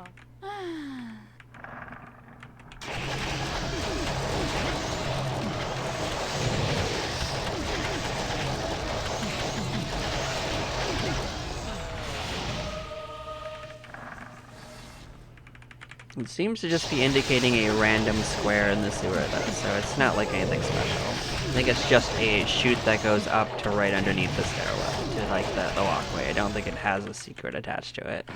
[SPEAKER 1] It seems to just be indicating a random square in the sewer though, so it's not like anything special. I think it's just a chute that goes up to right underneath the stairwell, to like the walkway. I don't think it has a secret attached to it.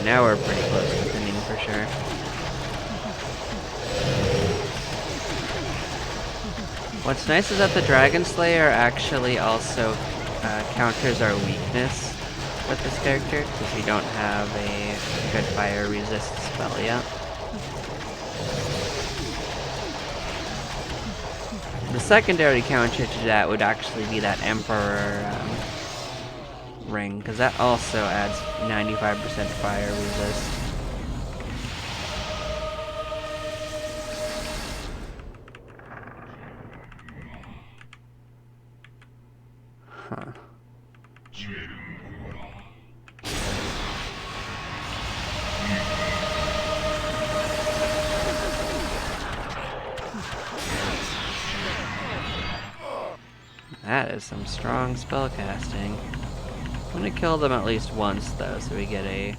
[SPEAKER 1] Now we're pretty close to winning for sure. What's nice is that the Dragon Slayer actually also counters our weakness with this character, because we don't have a good fire resist spell yet. The secondary counter to that would actually be that Emperor ring, because that also adds 95% fire resist. Huh. That is some strong spell casting. I'm gonna kill them at least once though, so we get a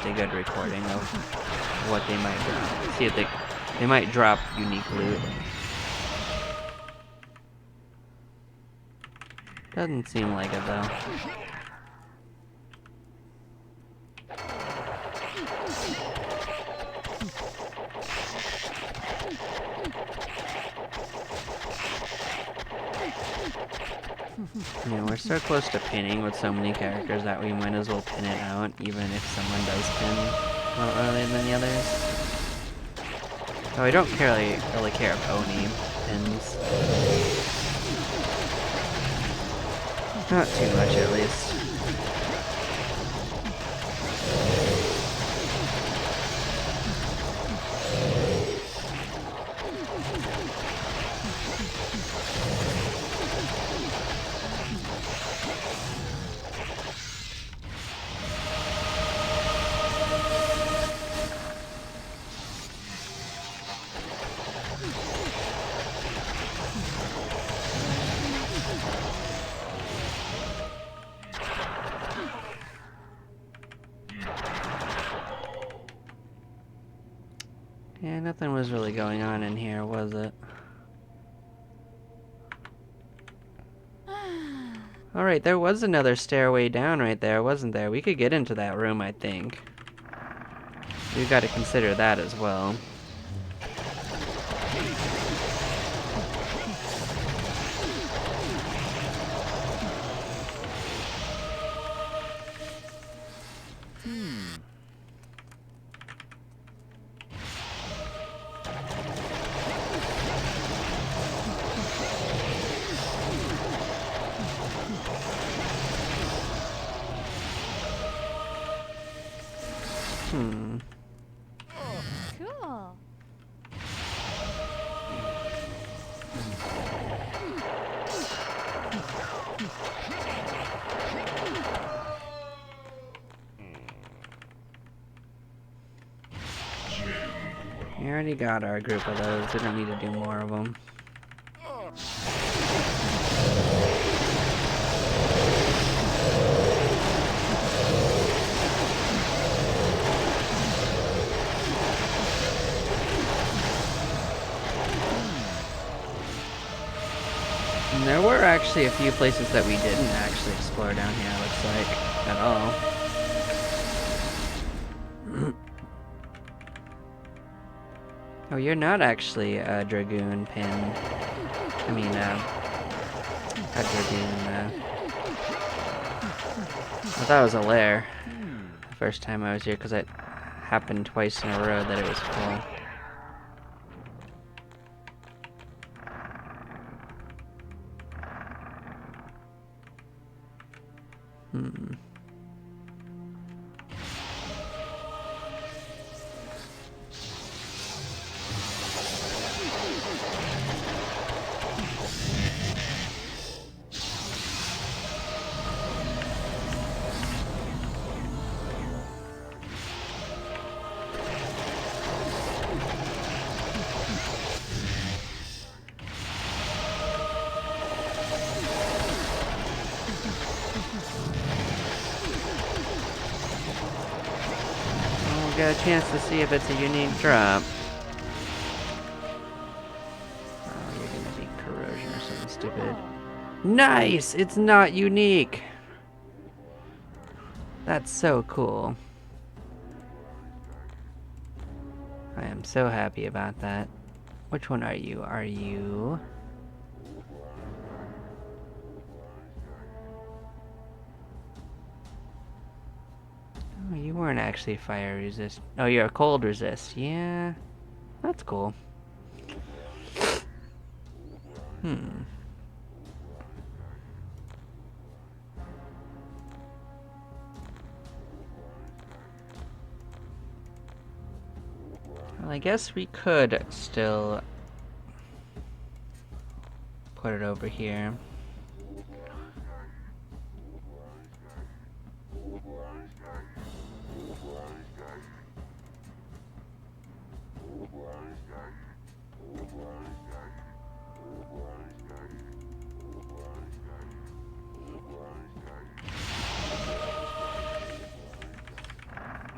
[SPEAKER 1] just a good recording of what they might drop. See if they might drop unique loot. Doesn't seem like it though. Yeah, we're so close to pinning with so many characters that we might as well pin it out, even if someone does pin a little earlier than the others. Oh, I don't really care if Oni pins. Not too much, at least. Yeah, nothing was really going on in here, was it? Alright, there was another stairway down right there, wasn't there? We could get into that room, I think. We've got to consider that as well.
[SPEAKER 2] Cool.
[SPEAKER 1] We already got our group of those. We don't need to do more of them. And there were actually a few places that we didn't actually explore down here, looks like, at all. Oh, you're not actually a Dragoon pin. I mean, a Dragoon, I thought it was a lair the first time I was here, because it happened twice in a row that it was full. Get a chance to see if it's a unique drop. Oh, you're gonna be corrosion or something stupid. Nice! It's not unique! That's so cool. I am so happy about that. Which one are you? Are you... Oh, you weren't actually fire resist. Oh, you're a cold resist. Yeah. That's cool. Well, I guess we could still put it over here.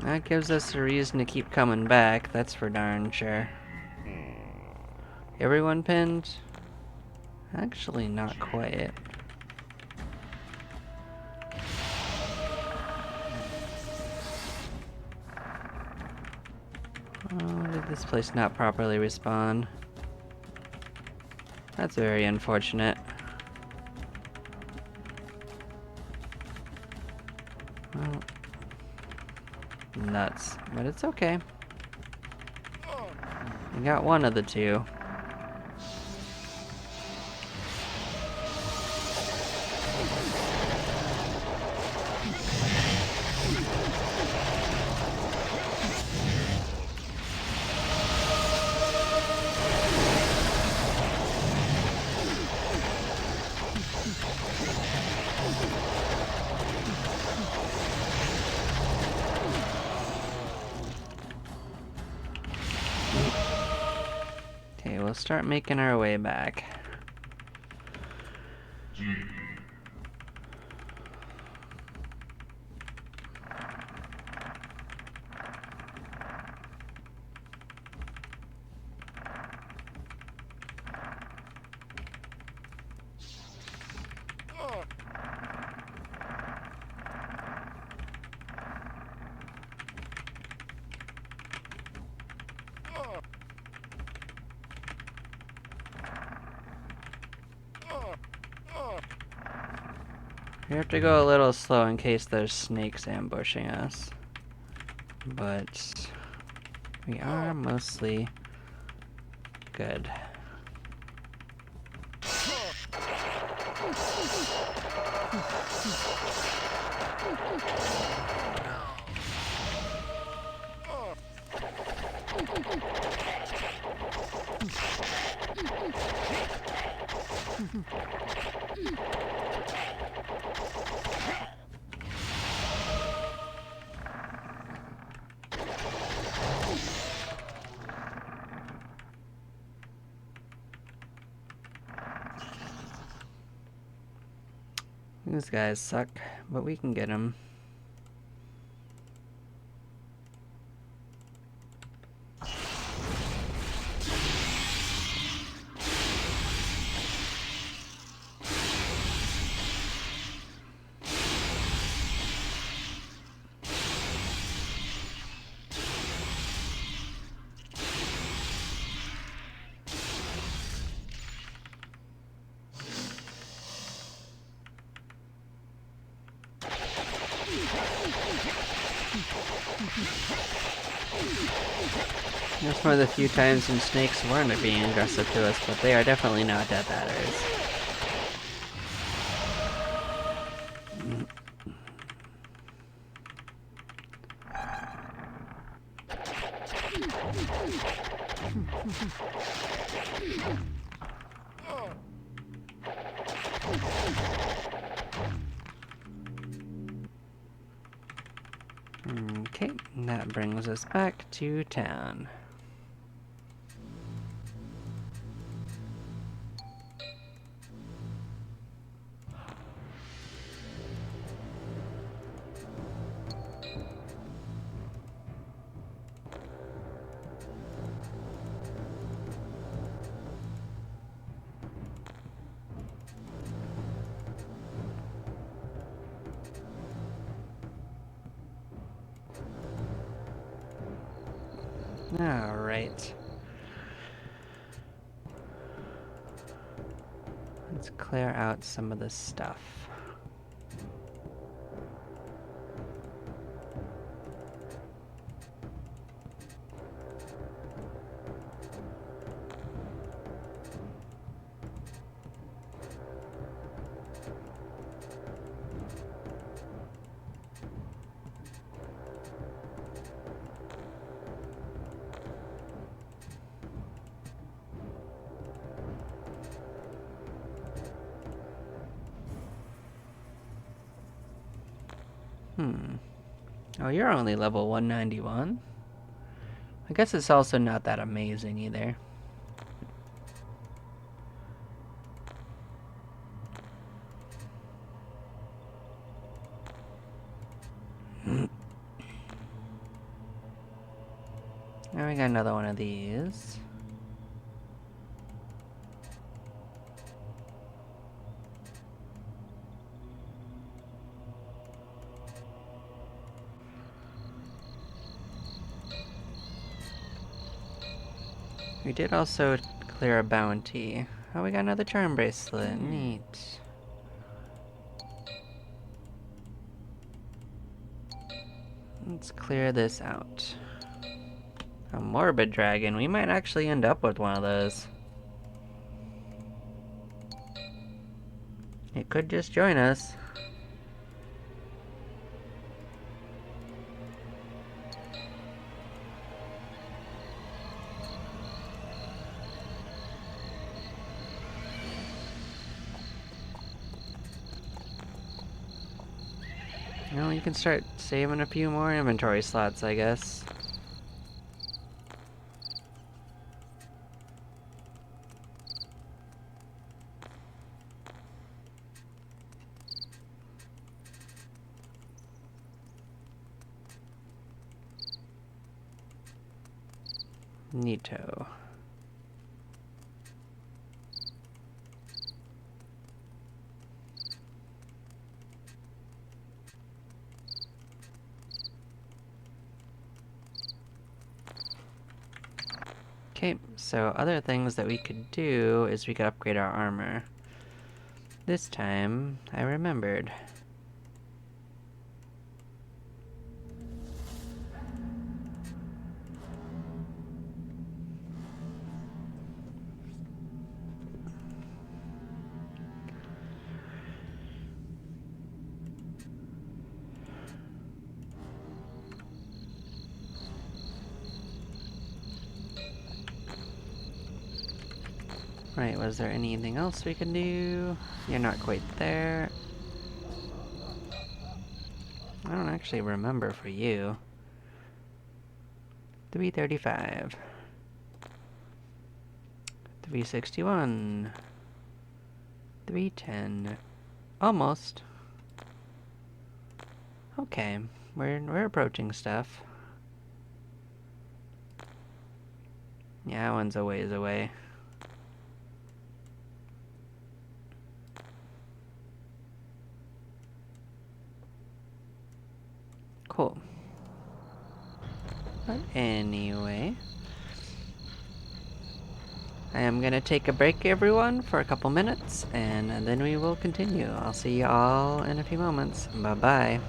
[SPEAKER 1] That gives us a reason to keep coming back, that's for darn sure. Everyone pinned? Actually, not quite. Oh, did this place not properly respawn? That's very unfortunate. Well, nuts, but it's okay. We got one of the two. Okay, we'll start making our way back. We have to go a little slow in case there's snakes ambushing us. But we are mostly good. These guys suck, but we can get them. That's one of the few times when snakes weren't being aggressive to us, but they are definitely not Death Adders. Okay, and that brings us back to town. Alright. Let's clear out some of this stuff. Oh, you're only level 191? I guess it's also not that amazing either. we got another one of these. We did also clear a bounty. Oh, we got another charm bracelet. Neat. Let's clear this out. A morbid dragon. We might actually end up with one of those. It could just join us. You know, you can start saving a few more inventory slots, I guess. Neato. Okay, so other things that we could do is we could upgrade our armor. This time, I remembered. Right, was there anything else we can do? You're not quite there. I don't actually remember for you. 335. 361. 310. Almost. Okay, we're approaching stuff. Yeah, that one's a ways away. Cool. But anyway, I am gonna take a break, everyone, for a couple minutes, and then we will continue. I'll see you all in a few moments. Bye-bye.